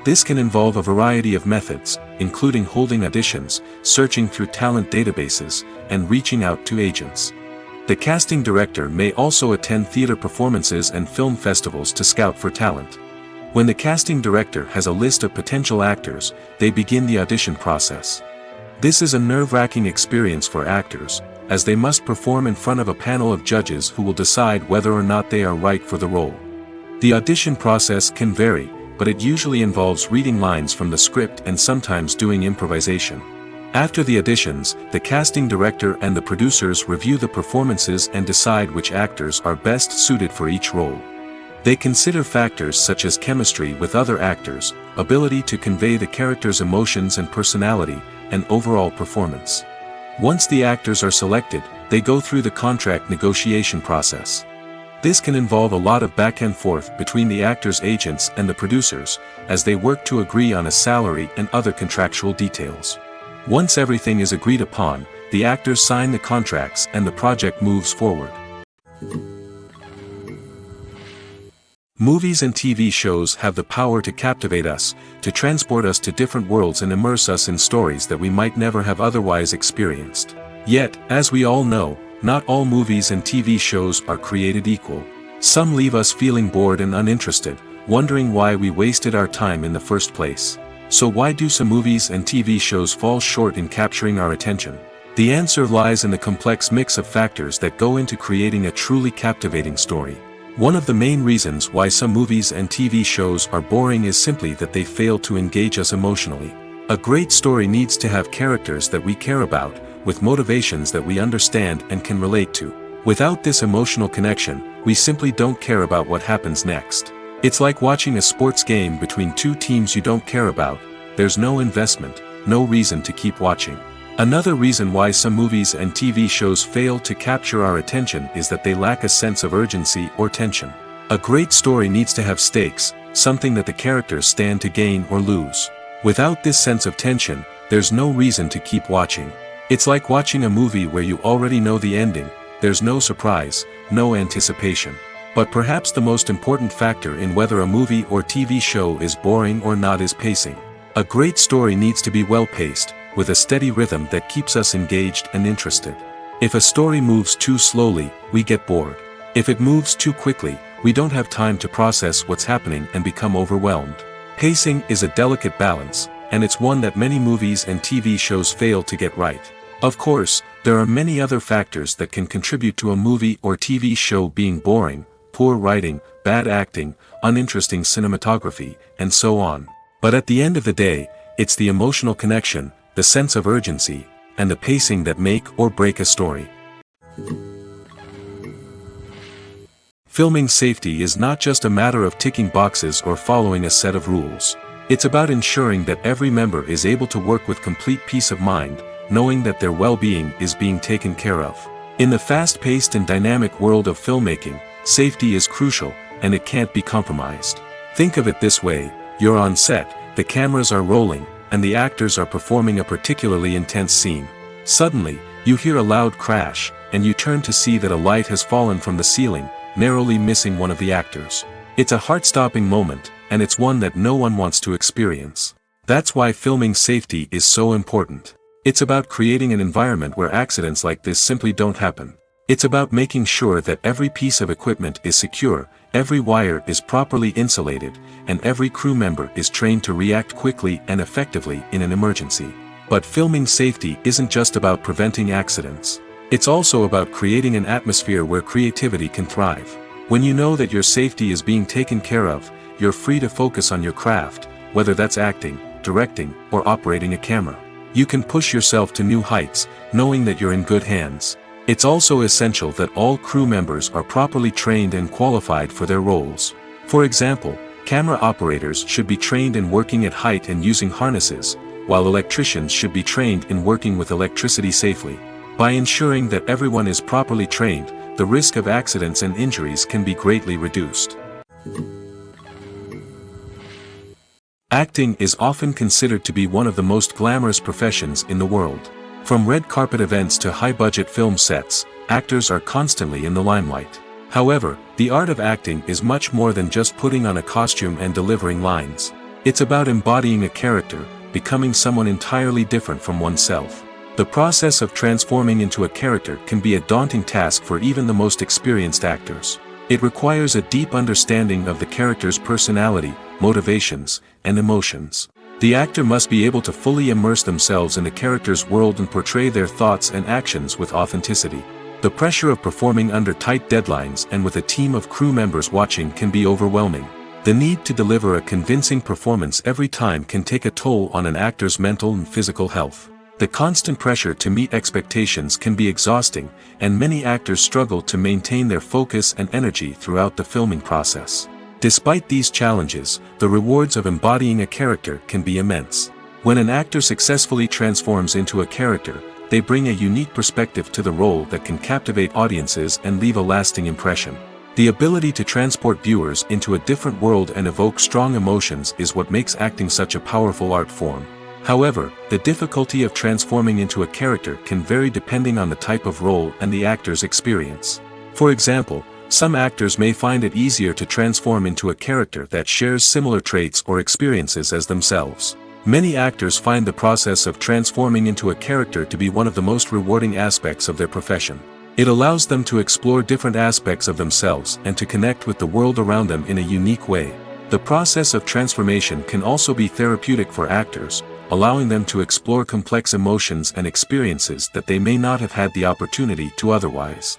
This can involve a variety of methods, including holding auditions, searching through talent databases, and reaching out to agents. The casting director may also attend theater performances and film festivals to scout for talent. When the casting director has a list of potential actors, they begin the audition process. This is a nerve-wracking experience for actors, as they must perform in front of a panel of judges who will decide whether or not they are right for the role. The audition process can vary, but it usually involves reading lines from the script and sometimes doing improvisation. After the auditions, the casting director and the producers review the performances and decide which actors are best suited for each role. They consider factors such as chemistry with other actors, ability to convey the character's emotions and personality, and overall performance. Once the actors are selected, they go through the contract negotiation process. This can involve a lot of back and forth between the actors' agents and the producers, as they work to agree on a salary and other contractual details. Once everything is agreed upon, the actors sign the contracts and the project moves forward. Movies and TV shows have the power to captivate us, to transport us to different worlds and immerse us in stories that we might never have otherwise experienced. Yet, as we all know, not all movies and TV shows are created equal. Some leave us feeling bored and uninterested, wondering why we wasted our time in the first place. So why do some movies and TV shows fall short in capturing our attention? The answer lies in the complex mix of factors that go into creating a truly captivating story. One of the main reasons why some movies and TV shows are boring is simply that they fail to engage us emotionally. A great story needs to have characters that we care about, with motivations that we understand and can relate to. Without this emotional connection, we simply don't care about what happens next. It's like watching a sports game between two teams you don't care about. There's no investment, no reason to keep watching. Another reason why some movies and TV shows fail to capture our attention is that they lack a sense of urgency or tension. A great story needs to have stakes, something that the characters stand to gain or lose. Without this sense of tension, there's no reason to keep watching. It's like watching a movie where you already know the ending. There's no surprise, no anticipation. But perhaps the most important factor in whether a movie or TV show is boring or not is pacing. A great story needs to be well-paced, with a steady rhythm that keeps us engaged and interested. If a story moves too slowly, we get bored. If it moves too quickly, we don't have time to process what's happening and become overwhelmed. Pacing is a delicate balance, and it's one that many movies and TV shows fail to get right. Of course, there are many other factors that can contribute to a movie or TV show being boring: poor writing, bad acting, uninteresting cinematography, and so on. But at the end of the day, it's the emotional connection, the sense of urgency, and the pacing that make or break a story. Filming safety is not just a matter of ticking boxes or following a set of rules. It's about ensuring that every member is able to work with complete peace of mind, knowing that their well-being is being taken care of. In the fast-paced and dynamic world of filmmaking, safety is crucial, and it can't be compromised. Think of it this way: you're on set, the cameras are rolling, and the actors are performing a particularly intense scene. Suddenly, you hear a loud crash, and you turn to see that a light has fallen from the ceiling, narrowly missing one of the actors. It's a heart-stopping moment, and it's one that no one wants to experience. That's why filming safety is so important. It's about creating an environment where accidents like this simply don't happen. It's about making sure that every piece of equipment is secure, every wire is properly insulated, and every crew member is trained to react quickly and effectively in an emergency. But filming safety isn't just about preventing accidents. It's also about creating an atmosphere where creativity can thrive. When you know that your safety is being taken care of, you're free to focus on your craft, whether that's acting, directing, or operating a camera. You can push yourself to new heights, knowing that you're in good hands. It's also essential that all crew members are properly trained and qualified for their roles. For example, camera operators should be trained in working at height and using harnesses, while electricians should be trained in working with electricity safely. By ensuring that everyone is properly trained, the risk of accidents and injuries can be greatly reduced. Acting is often considered to be one of the most glamorous professions in the world. From red carpet events to high-budget film sets, actors are constantly in the limelight. However, the art of acting is much more than just putting on a costume and delivering lines. It's about embodying a character, becoming someone entirely different from oneself. The process of transforming into a character can be a daunting task for even the most experienced actors. It requires a deep understanding of the character's personality, motivations, and emotions. The actor must be able to fully immerse themselves in the character's world and portray their thoughts and actions with authenticity. The pressure of performing under tight deadlines and with a team of crew members watching can be overwhelming. The need to deliver a convincing performance every time can take a toll on an actor's mental and physical health. The constant pressure to meet expectations can be exhausting, and many actors struggle to maintain their focus and energy throughout the filming process. Despite these challenges, the rewards of embodying a character can be immense. When an actor successfully transforms into a character, they bring a unique perspective to the role that can captivate audiences and leave a lasting impression. The ability to transport viewers into a different world and evoke strong emotions is what makes acting such a powerful art form. However, the difficulty of transforming into a character can vary depending on the type of role and the actor's experience. For example, some actors may find it easier to transform into a character that shares similar traits or experiences as themselves. Many actors find the process of transforming into a character to be one of the most rewarding aspects of their profession. It allows them to explore different aspects of themselves and to connect with the world around them in a unique way. The process of transformation can also be therapeutic for actors, allowing them to explore complex emotions and experiences that they may not have had the opportunity to otherwise.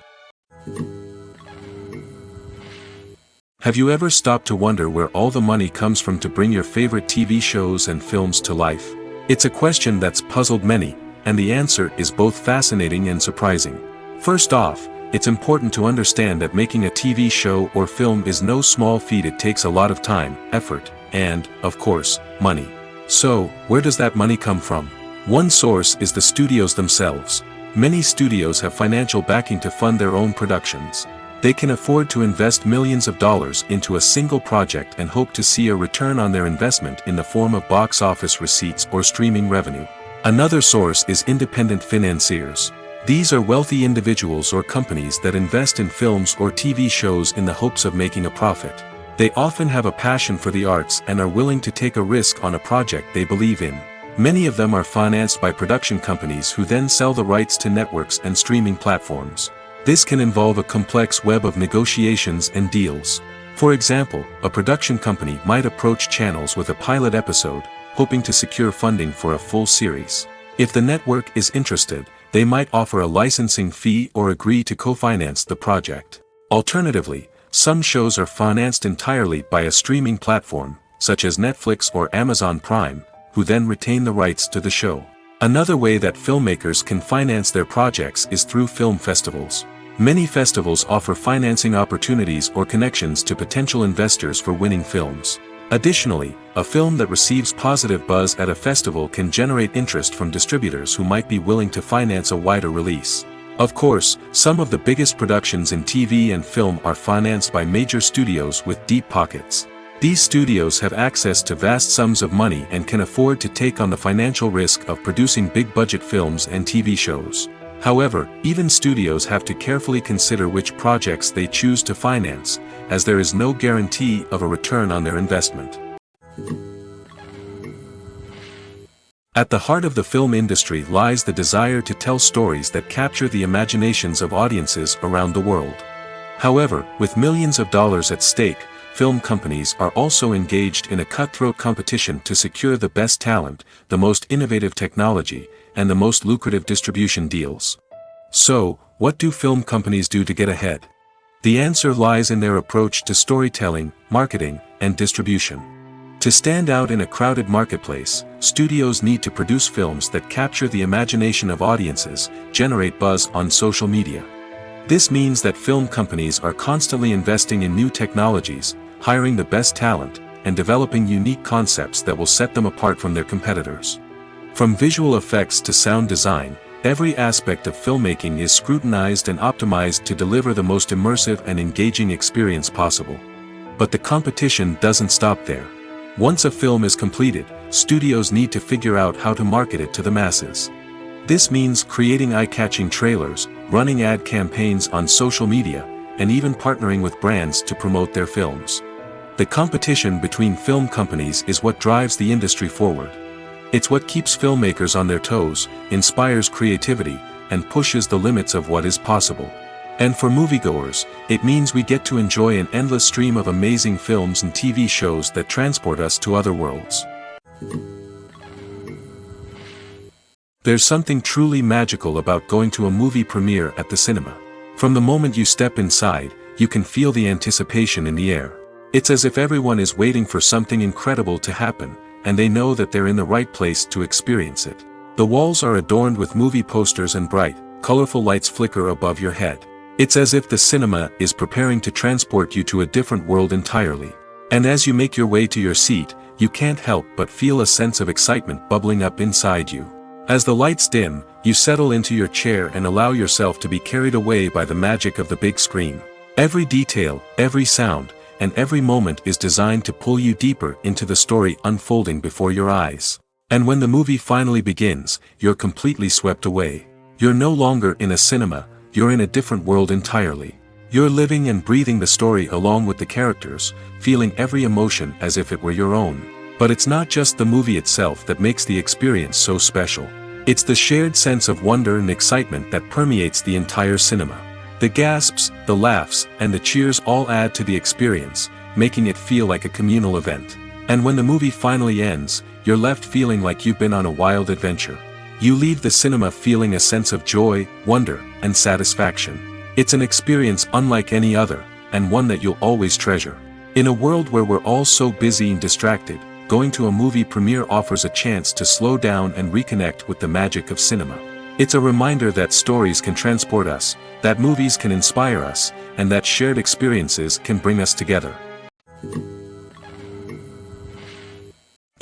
Have you ever stopped to wonder where all the money comes from to bring your favorite TV shows and films to life? It's a question that's puzzled many, and the answer is both fascinating and surprising. First off, it's important to understand that making a TV show or film is no small feat. It takes a lot of time, effort, and, of course, money. So, where does that money come from? One source is the studios themselves. Many studios have financial backing to fund their own productions. They can afford to invest millions of dollars into a single project and hope to see a return on their investment in the form of box office receipts or streaming revenue. Another source is independent financiers. These are wealthy individuals or companies that invest in films or TV shows in the hopes of making a profit. They often have a passion for the arts and are willing to take a risk on a project they believe in. Many of them are financed by production companies who then sell the rights to networks and streaming platforms. This can involve a complex web of negotiations and deals. For example, a production company might approach channels with a pilot episode, hoping to secure funding for a full series. If the network is interested, they might offer a licensing fee or agree to co-finance the project. Alternatively, some shows are financed entirely by a streaming platform, such as Netflix or Amazon Prime, who then retain the rights to the show. Another way that filmmakers can finance their projects is through film festivals. Many festivals offer financing opportunities or connections to potential investors for winning films. Additionally, a film that receives positive buzz at a festival can generate interest from distributors who might be willing to finance a wider release. Of course, some of the biggest productions in TV and film are financed by major studios with deep pockets. These studios have access to vast sums of money and can afford to take on the financial risk of producing big-budget films and TV shows. However, even studios have to carefully consider which projects they choose to finance, as there is no guarantee of a return on their investment. At the heart of the film industry lies the desire to tell stories that capture the imaginations of audiences around the world. However, with millions of dollars at stake, film companies are also engaged in a cutthroat competition to secure the best talent, the most innovative technology, and the most lucrative distribution deals. So, what do film companies do to get ahead? The answer lies in their approach to storytelling, marketing, and distribution. To stand out in a crowded marketplace, studios need to produce films that capture the imagination of audiences, generate buzz on social media. This means that film companies are constantly investing in new technologies, hiring the best talent, and developing unique concepts that will set them apart from their competitors. From visual effects to sound design, every aspect of filmmaking is scrutinized and optimized to deliver the most immersive and engaging experience possible. But the competition doesn't stop there. Once a film is completed, studios need to figure out how to market it to the masses. This means creating eye-catching trailers, running ad campaigns on social media, and even partnering with brands to promote their films. The competition between film companies is what drives the industry forward. It's what keeps filmmakers on their toes, inspires creativity, and pushes the limits of what is possible. And for moviegoers, it means we get to enjoy an endless stream of amazing films and TV shows that transport us to other worlds. There's something truly magical about going to a movie premiere at the cinema. From the moment you step inside, you can feel the anticipation in the air. It's as if everyone is waiting for something incredible to happen, and they know that they're in the right place to experience it. The walls are adorned with movie posters and bright, colorful lights flicker above your head. It's as if the cinema is preparing to transport you to a different world entirely. And as you make your way to your seat, you can't help but feel a sense of excitement bubbling up inside you. As the lights dim, you settle into your chair and allow yourself to be carried away by the magic of the big screen. Every detail, every sound, and every moment is designed to pull you deeper into the story unfolding before your eyes. And when the movie finally begins, you're completely swept away. You're no longer in a cinema, you're in a different world entirely. You're living and breathing the story along with the characters, feeling every emotion as if it were your own. But it's not just the movie itself that makes the experience so special. It's the shared sense of wonder and excitement that permeates the entire cinema. The gasps, the laughs, and the cheers all add to the experience, making it feel like a communal event. And when the movie finally ends, you're left feeling like you've been on a wild adventure. You leave the cinema feeling a sense of joy, wonder, and satisfaction. It's an experience unlike any other, and one that you'll always treasure. In a world where we're all so busy and distracted, going to a movie premiere offers a chance to slow down and reconnect with the magic of cinema. It's a reminder that stories can transport us, that movies can inspire us, and that shared experiences can bring us together.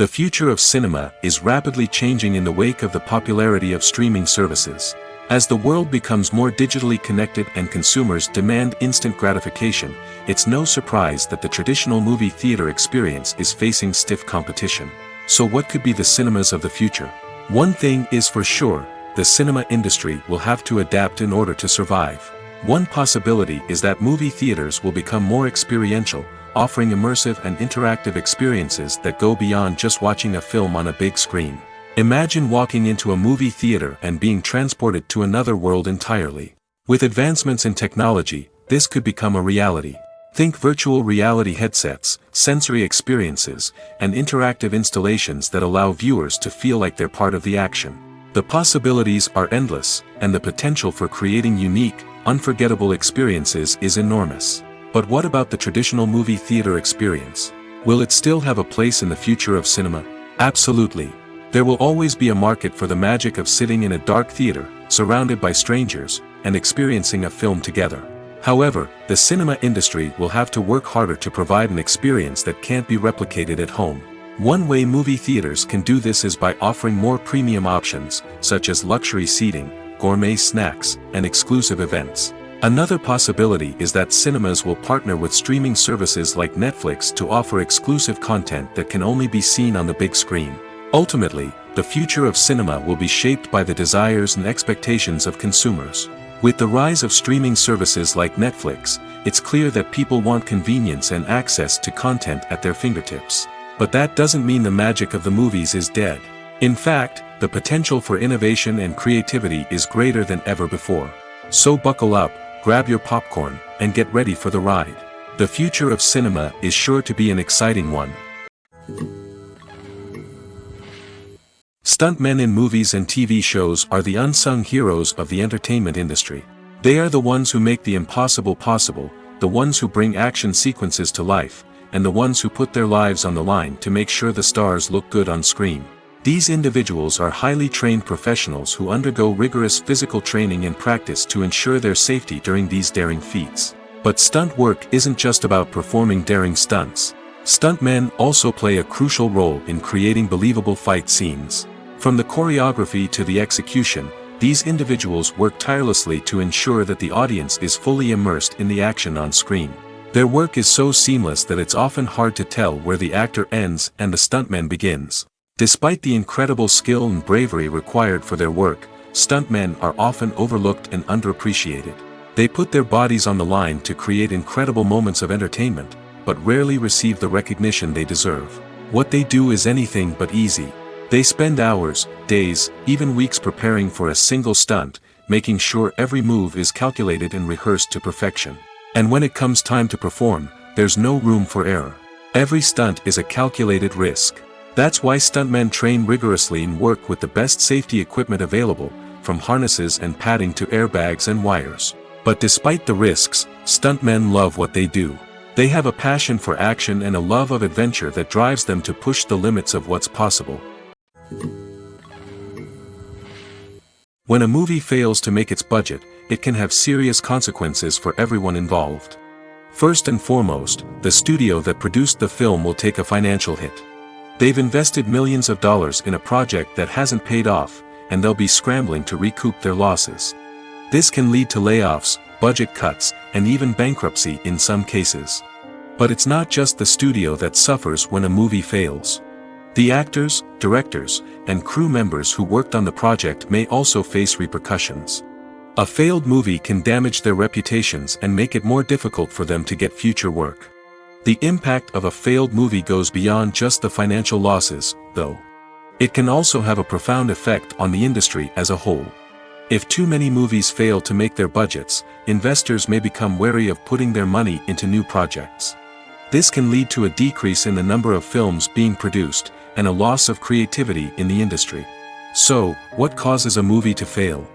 The future of cinema is rapidly changing in the wake of the popularity of streaming services. As the world becomes more digitally connected and consumers demand instant gratification, it's no surprise that the traditional movie theater experience is facing stiff competition. So what could be the cinemas of the future? One thing is for sure, the cinema industry will have to adapt in order to survive. One possibility is that movie theaters will become more experiential, offering immersive and interactive experiences that go beyond just watching a film on a big screen. Imagine walking into a movie theater and being transported to another world entirely. With advancements in technology, this could become a reality. Think virtual reality headsets, sensory experiences, and interactive installations that allow viewers to feel like they're part of the action. The possibilities are endless, and the potential for creating unique, unforgettable experiences is enormous. But what about the traditional movie theater experience? Will it still have a place in the future of cinema? Absolutely. There will always be a market for the magic of sitting in a dark theater, surrounded by strangers, and experiencing a film together. However, the cinema industry will have to work harder to provide an experience that can't be replicated at home. One way movie theaters can do this is by offering more premium options, such as luxury seating, gourmet snacks, and exclusive events. Another possibility is that cinemas will partner with streaming services like Netflix to offer exclusive content that can only be seen on the big screen. Ultimately, the future of cinema will be shaped by the desires and expectations of consumers. With the rise of streaming services like Netflix, it's clear that people want convenience and access to content at their fingertips. But that doesn't mean the magic of the movies is dead. In fact, the potential for innovation and creativity is greater than ever before. So buckle up, grab your popcorn, and get ready for the ride. The future of cinema is sure to be an exciting one. Stuntmen in movies and TV shows are the unsung heroes of the entertainment industry. They are the ones who make the impossible possible, the ones who bring action sequences to life, and the ones who put their lives on the line to make sure the stars look good on screen. These individuals are highly trained professionals who undergo rigorous physical training and practice to ensure their safety during these daring feats. But stunt work isn't just about performing daring stunts. Stuntmen also play a crucial role in creating believable fight scenes. From the choreography to the execution, these individuals work tirelessly to ensure that the audience is fully immersed in the action on screen. Their work is so seamless that it's often hard to tell where the actor ends and the stuntman begins. Despite the incredible skill and bravery required for their work, stuntmen are often overlooked and underappreciated. They put their bodies on the line to create incredible moments of entertainment, but rarely receive the recognition they deserve. What they do is anything but easy. They spend hours, days, even weeks preparing for a single stunt, making sure every move is calculated and rehearsed to perfection. And when it comes time to perform, there's no room for error. Every stunt is a calculated risk. That's why stuntmen train rigorously and work with the best safety equipment available, from harnesses and padding to airbags and wires. But despite the risks, stuntmen love what they do. They have a passion for action and a love of adventure that drives them to push the limits of what's possible. When a movie fails to make its budget, it can have serious consequences for everyone involved. First and foremost, the studio that produced the film will take a financial hit. They've invested millions of dollars in a project that hasn't paid off, and they'll be scrambling to recoup their losses. This can lead to layoffs, budget cuts, and even bankruptcy in some cases. But it's not just the studio that suffers when a movie fails. The actors, directors, and crew members who worked on the project may also face repercussions. A failed movie can damage their reputations and make it more difficult for them to get future work. The impact of a failed movie goes beyond just the financial losses, though. It can also have a profound effect on the industry as a whole. If too many movies fail to make their budgets, investors may become wary of putting their money into new projects. This can lead to a decrease in the number of films being produced, and a loss of creativity in the industry. So, what causes a movie to fail?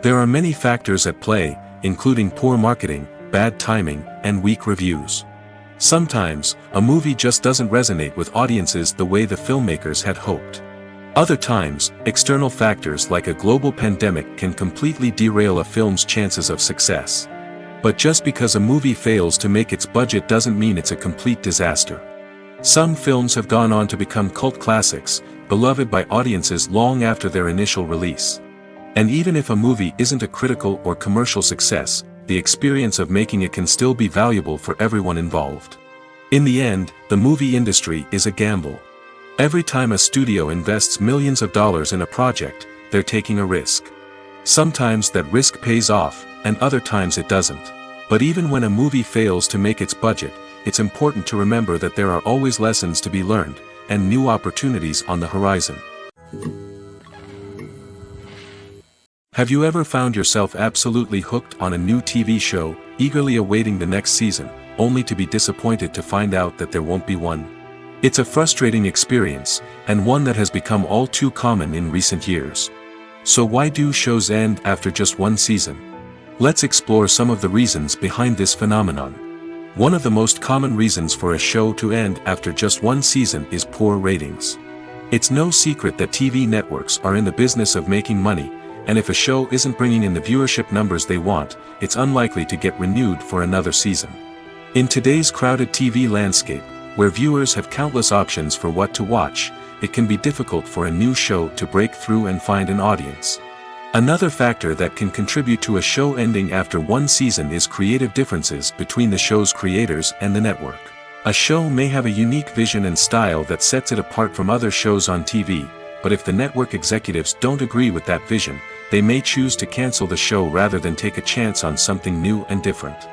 There are many factors at play, including poor marketing, bad timing, and weak reviews. Sometimes, a movie just doesn't resonate with audiences the way the filmmakers had hoped. Other times, external factors like a global pandemic can completely derail a film's chances of success. But just because a movie fails to make its budget doesn't mean it's a complete disaster. Some films have gone on to become cult classics, beloved by audiences long after their initial release. And even if a movie isn't a critical or commercial success, the experience of making it can still be valuable for everyone involved. In the end, the movie industry is a gamble. Every time a studio invests millions of dollars in a project, they're taking a risk. Sometimes that risk pays off, and other times it doesn't. But even when a movie fails to make its budget, it's important to remember that there are always lessons to be learned, and new opportunities on the horizon. Have you ever found yourself absolutely hooked on a new TV show, eagerly awaiting the next season, only to be disappointed to find out that there won't be one? It's a frustrating experience, and one that has become all too common in recent years. So why do shows end after just one season? Let's explore some of the reasons behind this phenomenon. One of the most common reasons for a show to end after just one season is poor ratings. It's no secret that TV networks are in the business of making money, and if a show isn't bringing in the viewership numbers they want, it's unlikely to get renewed for another season. In today's crowded TV landscape, where viewers have countless options for what to watch, it can be difficult for a new show to break through and find an audience. Another factor that can contribute to a show ending after one season is creative differences between the show's creators and the network. A show may have a unique vision and style that sets it apart from other shows on TV, but if the network executives don't agree with that vision, they may choose to cancel the show rather than take a chance on something new and different.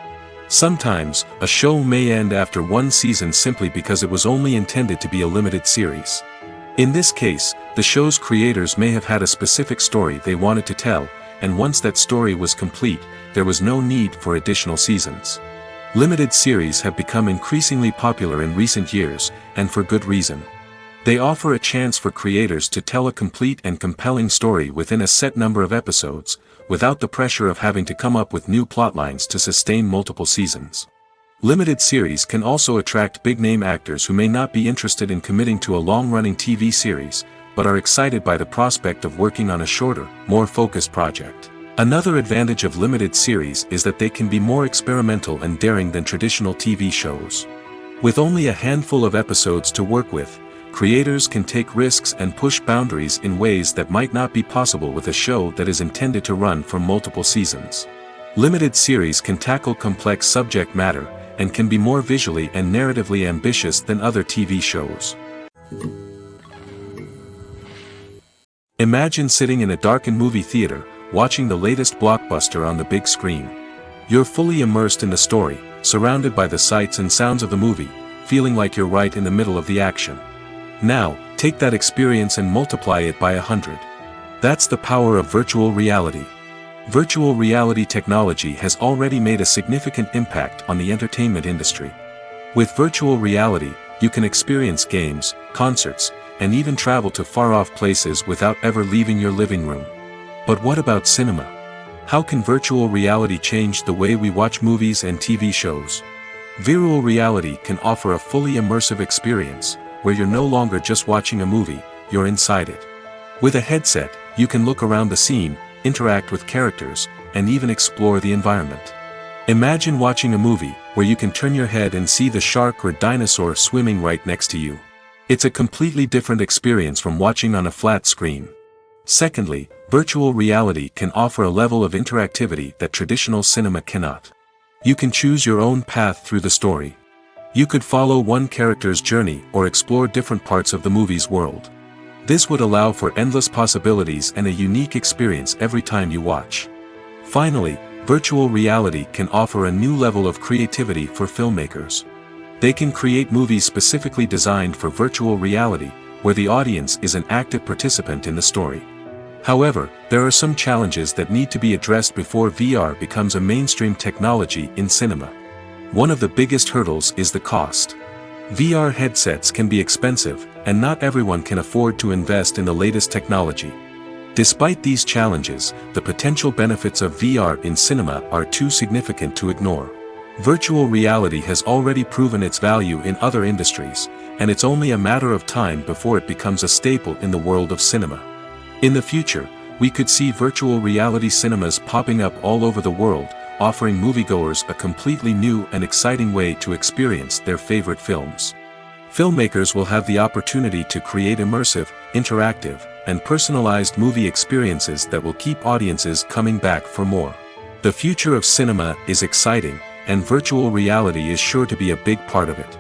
Sometimes, a show may end after one season simply because it was only intended to be a limited series. In this case, the show's creators may have had a specific story they wanted to tell, and once that story was complete, there was no need for additional seasons. Limited series have become increasingly popular in recent years, and for good reason. They offer a chance for creators to tell a complete and compelling story within a set number of episodes, without the pressure of having to come up with new plotlines to sustain multiple seasons. Limited series can also attract big-name actors who may not be interested in committing to a long-running TV series, but are excited by the prospect of working on a shorter, more focused project. Another advantage of limited series is that they can be more experimental and daring than traditional TV shows. With only a handful of episodes to work with, creators can take risks and push boundaries in ways that might not be possible with a show that is intended to run for multiple seasons. Limited series can tackle complex subject matter, and can be more visually and narratively ambitious than other TV shows. Imagine sitting in a darkened movie theater, watching the latest blockbuster on the big screen. You're fully immersed in the story, surrounded by the sights and sounds of the movie, feeling like you're right in the middle of the action. Now, take that experience and multiply it by 100. That's the power of virtual reality. Virtual reality technology has already made a significant impact on the entertainment industry. With virtual reality, you can experience games, concerts, and even travel to far-off places without ever leaving your living room. But what about cinema? How can virtual reality change the way we watch movies and TV shows? Virtual reality can offer a fully immersive experience, where you're no longer just watching a movie, you're inside it. With a headset, you can look around the scene, interact with characters, and even explore the environment. Imagine watching a movie where you can turn your head and see the shark or dinosaur swimming right next to you. It's a completely different experience from watching on a flat screen. Secondly, virtual reality can offer a level of interactivity that traditional cinema cannot. You can choose your own path through the story. You could follow one character's journey or explore different parts of the movie's world. This would allow for endless possibilities and a unique experience every time you watch. Finally, virtual reality can offer a new level of creativity for filmmakers. They can create movies specifically designed for virtual reality, where the audience is an active participant in the story. However, there are some challenges that need to be addressed before VR becomes a mainstream technology in cinema. One of the biggest hurdles is the cost. VR headsets can be expensive, and not everyone can afford to invest in the latest technology. Despite these challenges, the potential benefits of VR in cinema are too significant to ignore. Virtual reality has already proven its value in other industries, and it's only a matter of time before it becomes a staple in the world of cinema. In the future, we could see virtual reality cinemas popping up all over the world, offering moviegoers a completely new and exciting way to experience their favorite films. Filmmakers will have the opportunity to create immersive, interactive, and personalized movie experiences that will keep audiences coming back for more. The future of cinema is exciting, and virtual reality is sure to be a big part of it.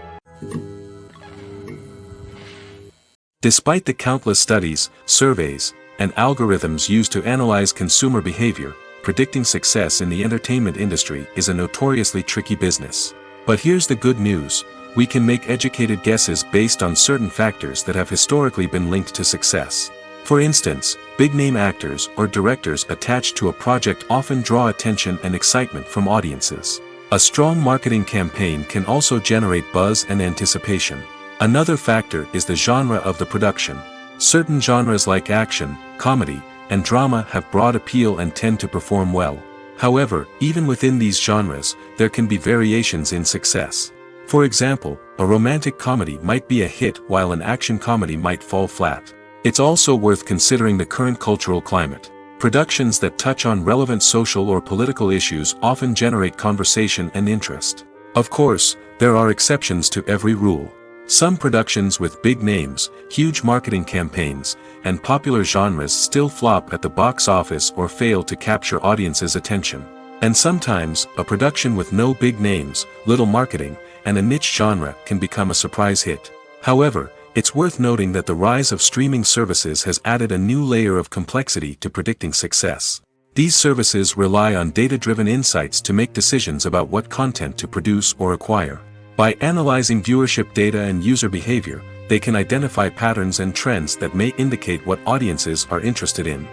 Despite the countless studies, surveys, and algorithms used to analyze consumer behavior, predicting success in the entertainment industry is a notoriously tricky business. But here's the good news: we can make educated guesses based on certain factors that have historically been linked to success. For instance, big-name actors or directors attached to a project often draw attention and excitement from audiences. A strong marketing campaign can also generate buzz and anticipation. Another factor is the genre of the production. Certain genres like action, comedy, and drama have broad appeal and tend to perform well. However, even within these genres, there can be variations in success. For example, a romantic comedy might be a hit while an action comedy might fall flat. It's also worth considering the current cultural climate. Productions that touch on relevant social or political issues often generate conversation and interest. Of course, there are exceptions to every rule. Some productions with big names, huge marketing campaigns, and popular genres still flop at the box office or fail to capture audiences' attention. And sometimes, a production with no big names, little marketing, and a niche genre can become a surprise hit. However, it's worth noting that the rise of streaming services has added a new layer of complexity to predicting success. These services rely on data-driven insights to make decisions about what content to produce or acquire. By analyzing viewership data and user behavior, they can identify patterns and trends that may indicate what audiences are interested in.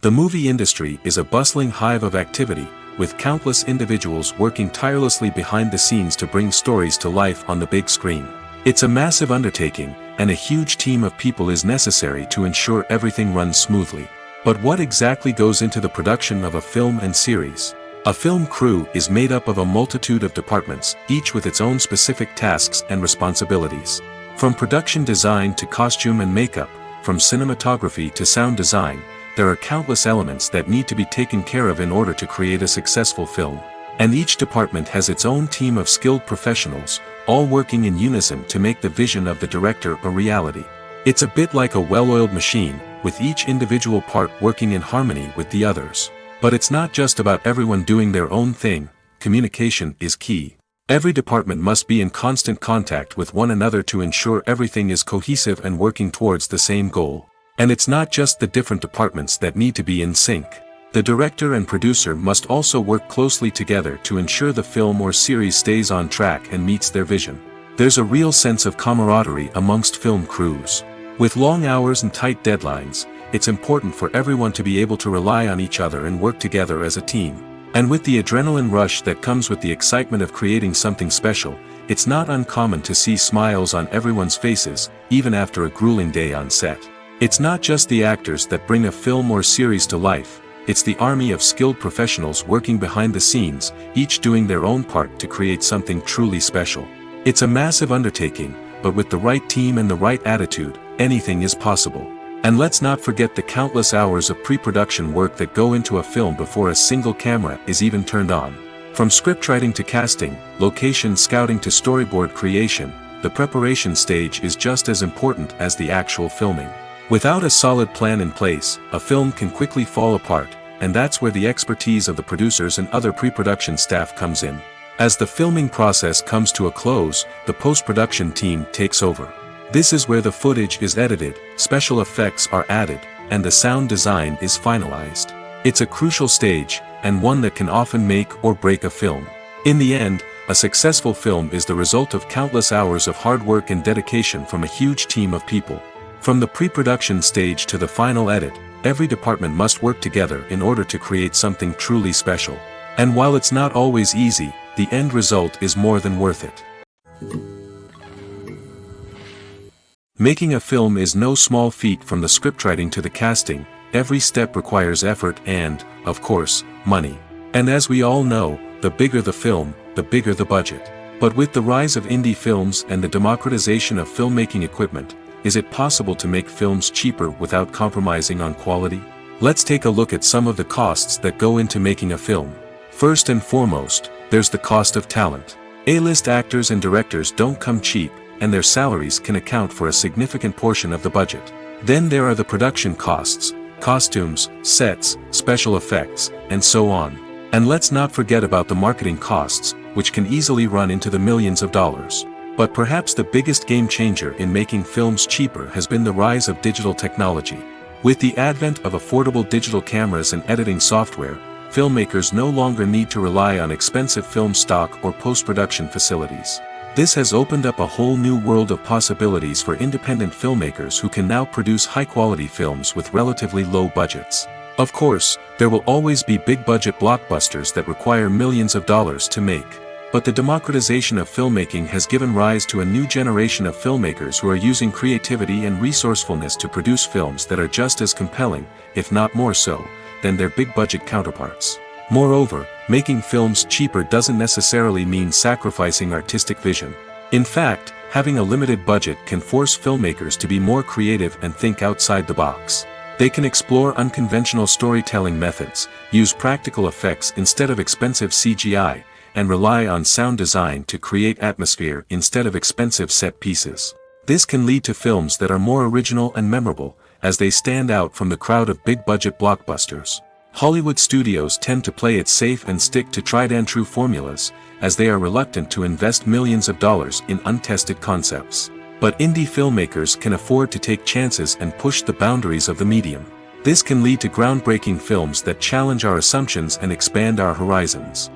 The movie industry is a bustling hive of activity, with countless individuals working tirelessly behind the scenes to bring stories to life on the big screen. It's a massive undertaking, and a huge team of people is necessary to ensure everything runs smoothly. But what exactly goes into the production of a film and series? A film crew is made up of a multitude of departments, each with its own specific tasks and responsibilities. From production design to costume and makeup, from cinematography to sound design, there are countless elements that need to be taken care of in order to create a successful film. And each department has its own team of skilled professionals, all working in unison to make the vision of the director a reality. It's a bit like a well-oiled machine, with each individual part working in harmony with the others. But it's not just about everyone doing their own thing. Communication is key. Every department must be in constant contact with one another to ensure everything is cohesive and working towards the same goal. And it's not just the different departments that need to be in sync. The director and producer must also work closely together to ensure the film or series stays on track and meets their vision. There's a real sense of camaraderie amongst film crews. With long hours and tight deadlines, it's important for everyone to be able to rely on each other and work together as a team. And with the adrenaline rush that comes with the excitement of creating something special, it's not uncommon to see smiles on everyone's faces, even after a grueling day on set. It's not just the actors that bring a film or series to life, it's the army of skilled professionals working behind the scenes, each doing their own part to create something truly special. It's a massive undertaking, but with the right team and the right attitude, anything is possible. And let's not forget the countless hours of pre-production work that go into a film before a single camera is even turned on. From scriptwriting to casting, location scouting to storyboard creation, the preparation stage is just as important as the actual filming. Without a solid plan in place, a film can quickly fall apart, and that's where the expertise of the producers and other pre-production staff comes in. As the filming process comes to a close, the post-production team takes over. This is where the footage is edited, special effects are added, and the sound design is finalized. It's a crucial stage, and one that can often make or break a film. In the end, a successful film is the result of countless hours of hard work and dedication from a huge team of people. From the pre-production stage to the final edit, every department must work together in order to create something truly special. And while it's not always easy, the end result is more than worth it. Making a film is no small feat. From the scriptwriting to the casting, every step requires effort and, of course, money. And as we all know, the bigger the film, the bigger the budget. But with the rise of indie films and the democratization of filmmaking equipment, is it possible to make films cheaper without compromising on quality? Let's take a look at some of the costs that go into making a film. First and foremost, there's the cost of talent. A-list actors and directors don't come cheap, and their salaries can account for a significant portion of the budget. Then there are the production costs, costumes, sets, special effects, and so on. And let's not forget about the marketing costs, which can easily run into the millions of dollars. But perhaps the biggest game changer in making films cheaper has been the rise of digital technology. With the advent of affordable digital cameras and editing software, filmmakers no longer need to rely on expensive film stock or post-production facilities. This has opened up a whole new world of possibilities for independent filmmakers who can now produce high-quality films with relatively low budgets. Of course, there will always be big-budget blockbusters that require millions of dollars to make. But the democratization of filmmaking has given rise to a new generation of filmmakers who are using creativity and resourcefulness to produce films that are just as compelling, if not more so, than their big-budget counterparts. Moreover, making films cheaper doesn't necessarily mean sacrificing artistic vision. In fact, having a limited budget can force filmmakers to be more creative and think outside the box. They can explore unconventional storytelling methods, use practical effects instead of expensive CGI, and rely on sound design to create atmosphere instead of expensive set pieces. This can lead to films that are more original and memorable, as they stand out from the crowd of big-budget blockbusters. Hollywood studios tend to play it safe and stick to tried-and-true formulas, as they are reluctant to invest millions of dollars in untested concepts. But indie filmmakers can afford to take chances and push the boundaries of the medium. This can lead to groundbreaking films that challenge our assumptions and expand our horizons.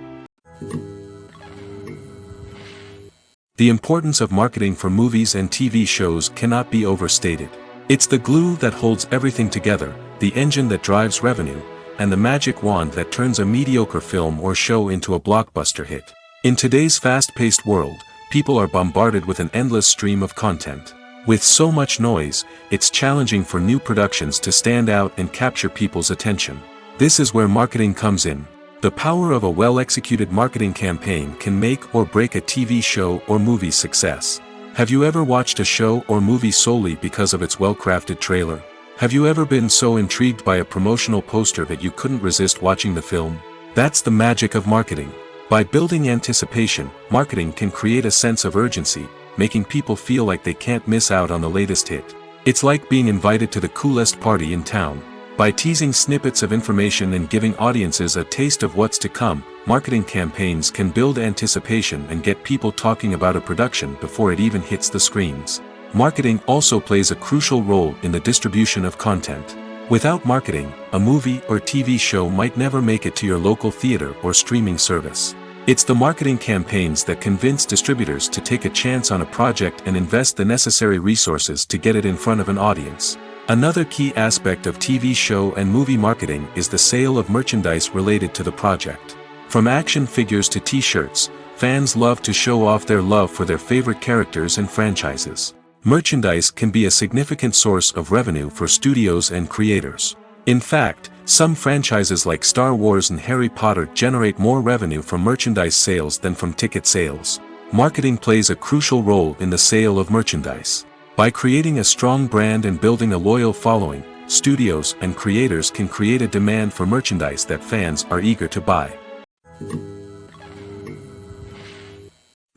The importance of marketing for movies and TV shows cannot be overstated. It's the glue that holds everything together, the engine that drives revenue, and the magic wand that turns a mediocre film or show into a blockbuster hit. In today's fast-paced world, people are bombarded with an endless stream of content. With so much noise, it's challenging for new productions to stand out and capture people's attention. This is where marketing comes in. The power of a well-executed marketing campaign can make or break a TV show or movie's success. Have you ever watched a show or movie solely because of its well-crafted trailer? Have you ever been so intrigued by a promotional poster that you couldn't resist watching the film? That's the magic of marketing. By building anticipation, marketing can create a sense of urgency, making people feel like they can't miss out on the latest hit. It's like being invited to the coolest party in town. By teasing snippets of information and giving audiences a taste of what's to come, marketing campaigns can build anticipation and get people talking about a production before it even hits the screens. Marketing also plays a crucial role in the distribution of content. Without marketing, a movie or TV show might never make it to your local theater or streaming service. It's the marketing campaigns that convince distributors to take a chance on a project and invest the necessary resources to get it in front of an audience. Another key aspect of TV show and movie marketing is the sale of merchandise related to the project. From action figures to t-shirts, fans love to show off their love for their favorite characters and franchises. Merchandise can be a significant source of revenue for studios and creators. In fact, some franchises like Star Wars and Harry Potter generate more revenue from merchandise sales than from ticket sales. Marketing plays a crucial role in the sale of merchandise. By creating a strong brand and building a loyal following, studios and creators can create a demand for merchandise that fans are eager to buy.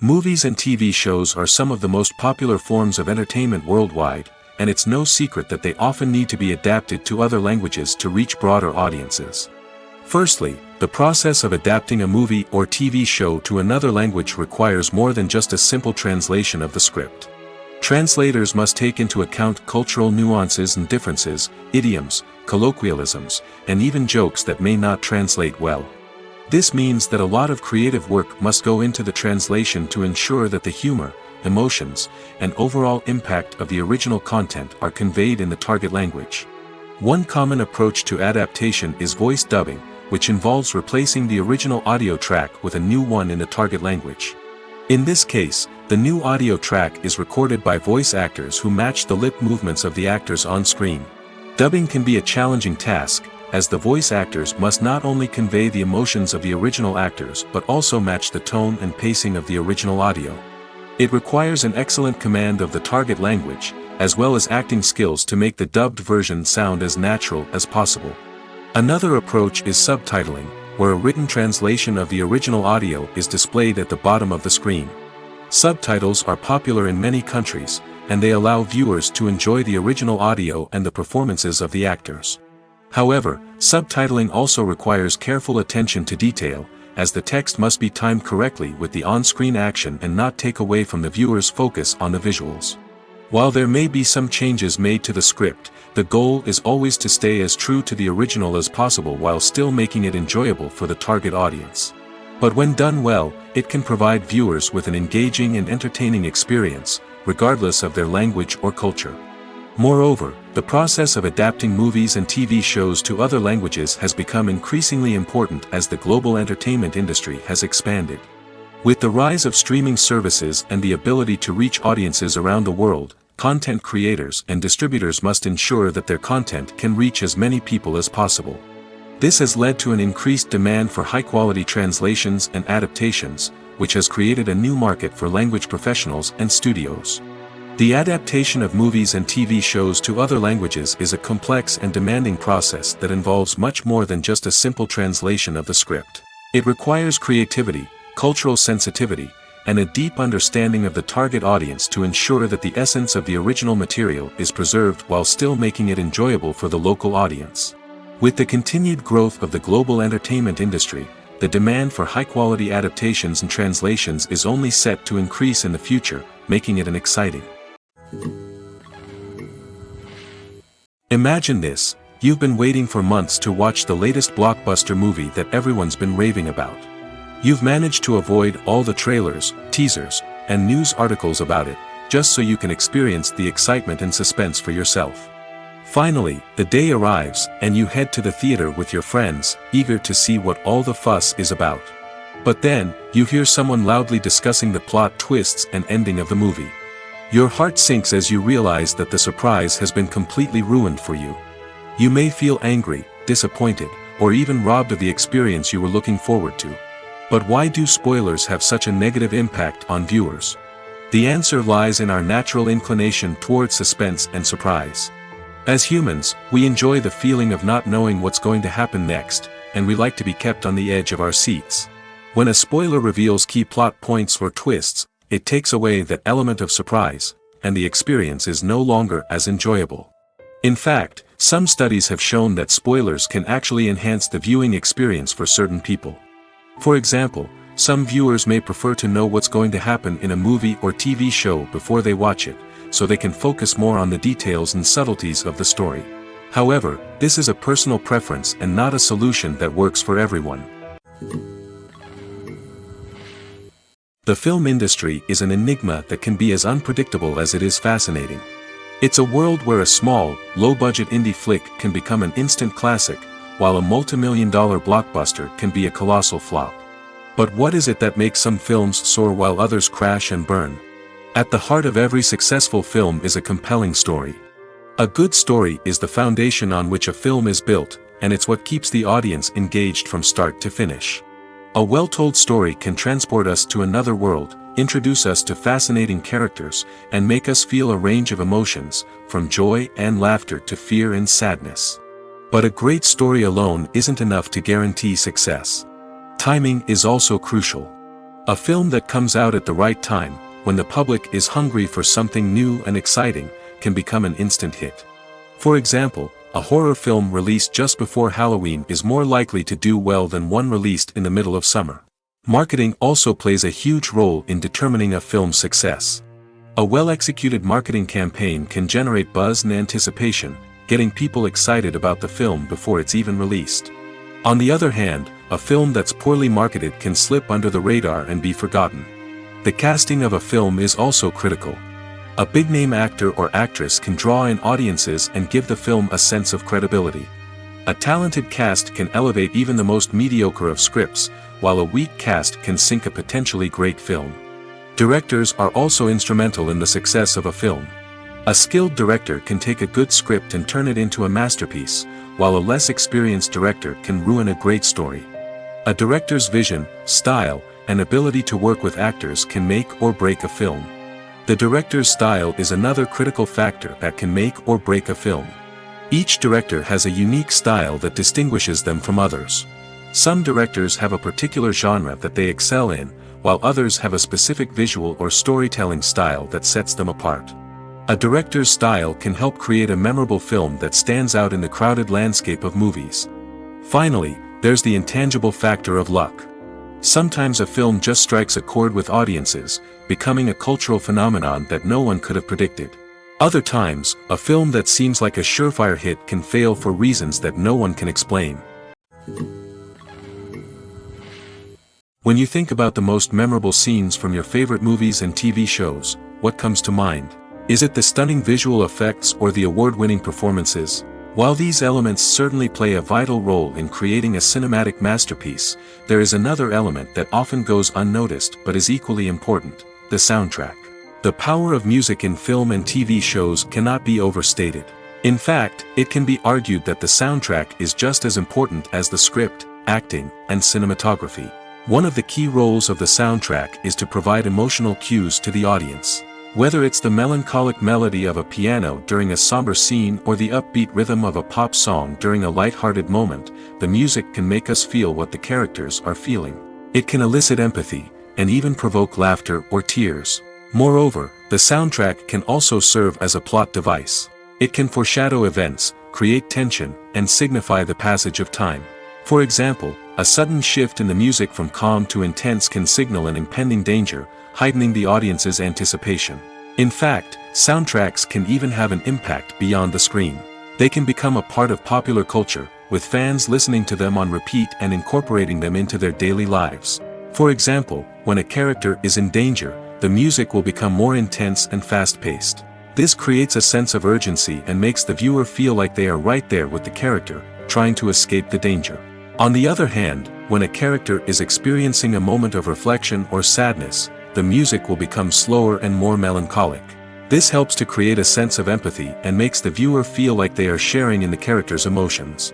Movies and TV shows are some of the most popular forms of entertainment worldwide, and it's no secret that they often need to be adapted to other languages to reach broader audiences. Firstly, the process of adapting a movie or TV show to another language requires more than just a simple translation of the script. Translators must take into account cultural nuances and differences, idioms, colloquialisms, and even jokes that may not translate well. This means that a lot of creative work must go into the translation to ensure that the humor, emotions, and overall impact of the original content are conveyed in the target language. One common approach to adaptation is voice dubbing, which involves replacing the original audio track with a new one in the target language. In this case, the new audio track is recorded by voice actors who match the lip movements of the actors on screen. Dubbing can be a challenging task, as the voice actors must not only convey the emotions of the original actors but also match the tone and pacing of the original audio. It requires an excellent command of the target language, as well as acting skills to make the dubbed version sound as natural as possible. Another approach is subtitling, where a written translation of the original audio is displayed at the bottom of the screen. Subtitles are popular in many countries, and they allow viewers to enjoy the original audio and the performances of the actors. However, subtitling also requires careful attention to detail, as the text must be timed correctly with the on-screen action and not take away from the viewer's focus on the visuals. While there may be some changes made to the script, the goal is always to stay as true to the original as possible while still making it enjoyable for the target audience. But when done well, it can provide viewers with an engaging and entertaining experience, regardless of their language or culture. Moreover, the process of adapting movies and TV shows to other languages has become increasingly important as the global entertainment industry has expanded. With the rise of streaming services and the ability to reach audiences around the world, content creators and distributors must ensure that their content can reach as many people as possible. This has led to an increased demand for high-quality translations and adaptations, which has created a new market for language professionals and studios. The adaptation of movies and TV shows to other languages is a complex and demanding process that involves much more than just a simple translation of the script. It requires creativity, cultural sensitivity, and a deep understanding of the target audience to ensure that the essence of the original material is preserved while still making it enjoyable for the local audience. With the continued growth of the global entertainment industry, the demand for high-quality adaptations and translations is only set to increase in the future, making it an exciting. Imagine this: you've been waiting for months to watch the latest blockbuster movie that everyone's been raving about. You've managed to avoid all the trailers, teasers, and news articles about it, just so you can experience the excitement and suspense for yourself. Finally, the day arrives, and you head to the theater with your friends, eager to see what all the fuss is about. But then, you hear someone loudly discussing the plot twists and ending of the movie. Your heart sinks as you realize that the surprise has been completely ruined for you. You may feel angry, disappointed, or even robbed of the experience you were looking forward to. But why do spoilers have such a negative impact on viewers? The answer lies in our natural inclination towards suspense and surprise. As humans, we enjoy the feeling of not knowing what's going to happen next, and we like to be kept on the edge of our seats. When a spoiler reveals key plot points or twists, it takes away that element of surprise, and the experience is no longer as enjoyable. In fact, some studies have shown that spoilers can actually enhance the viewing experience for certain people. For example, some viewers may prefer to know what's going to happen in a movie or TV show before they watch it, so they can focus more on the details and subtleties of the story. However, this is a personal preference and not a solution that works for everyone. The film industry is an enigma that can be as unpredictable as it is fascinating. It's a world where a small, low-budget indie flick can become an instant classic, while a multi-million-dollar blockbuster can be a colossal flop. But what is it that makes some films soar while others crash and burn? At the heart of every successful film is a compelling story. A good story is the foundation on which a film is built, and it's what keeps the audience engaged from start to finish. A well-told story can transport us to another world, introduce us to fascinating characters, and make us feel a range of emotions, from joy and laughter to fear and sadness. But a great story alone isn't enough to guarantee success. Timing is also crucial. A film that comes out at the right time, when the public is hungry for something new and exciting, can become an instant hit. For example, a horror film released just before Halloween is more likely to do well than one released in the middle of summer. Marketing also plays a huge role in determining a film's success. A well-executed marketing campaign can generate buzz and anticipation, getting people excited about the film before it's even released. On the other hand, a film that's poorly marketed can slip under the radar and be forgotten. The casting of a film is also critical. A big-name actor or actress can draw in audiences and give the film a sense of credibility. A talented cast can elevate even the most mediocre of scripts, while a weak cast can sink a potentially great film. Directors are also instrumental in the success of a film. A skilled director can take a good script and turn it into a masterpiece, while a less experienced director can ruin a great story. A director's vision, style, and ability to work with actors can make or break a film. The director's style is another critical factor that can make or break a film. Each director has a unique style that distinguishes them from others. Some directors have a particular genre that they excel in, while others have a specific visual or storytelling style that sets them apart. A director's style can help create a memorable film that stands out in the crowded landscape of movies. Finally, there's the intangible factor of luck. Sometimes a film just strikes a chord with audiences, becoming a cultural phenomenon that no one could have predicted. Other times, a film that seems like a surefire hit can fail for reasons that no one can explain. When you think about the most memorable scenes from your favorite movies and TV shows, what comes to mind? Is it the stunning visual effects or the award-winning performances? While these elements certainly play a vital role in creating a cinematic masterpiece, there is another element that often goes unnoticed but is equally important: the soundtrack. The power of music in film and TV shows cannot be overstated. In fact, it can be argued that the soundtrack is just as important as the script, acting, and cinematography. One of the key roles of the soundtrack is to provide emotional cues to the audience. Whether it's the melancholic melody of a piano during a somber scene or the upbeat rhythm of a pop song during a light-hearted moment, the music can make us feel what the characters are feeling. It can elicit empathy, and even provoke laughter or tears. Moreover, the soundtrack can also serve as a plot device. It can foreshadow events, create tension, and signify the passage of time. For example, a sudden shift in the music from calm to intense can signal an impending danger, heightening the audience's anticipation. In fact, soundtracks can even have an impact beyond the screen. They can become a part of popular culture, with fans listening to them on repeat and incorporating them into their daily lives. For example, when a character is in danger, the music will become more intense and fast-paced. This creates a sense of urgency and makes the viewer feel like they are right there with the character, trying to escape the danger. On the other hand, when a character is experiencing a moment of reflection or sadness, the music will become slower and more melancholic. This helps to create a sense of empathy and makes the viewer feel like they are sharing in the character's emotions.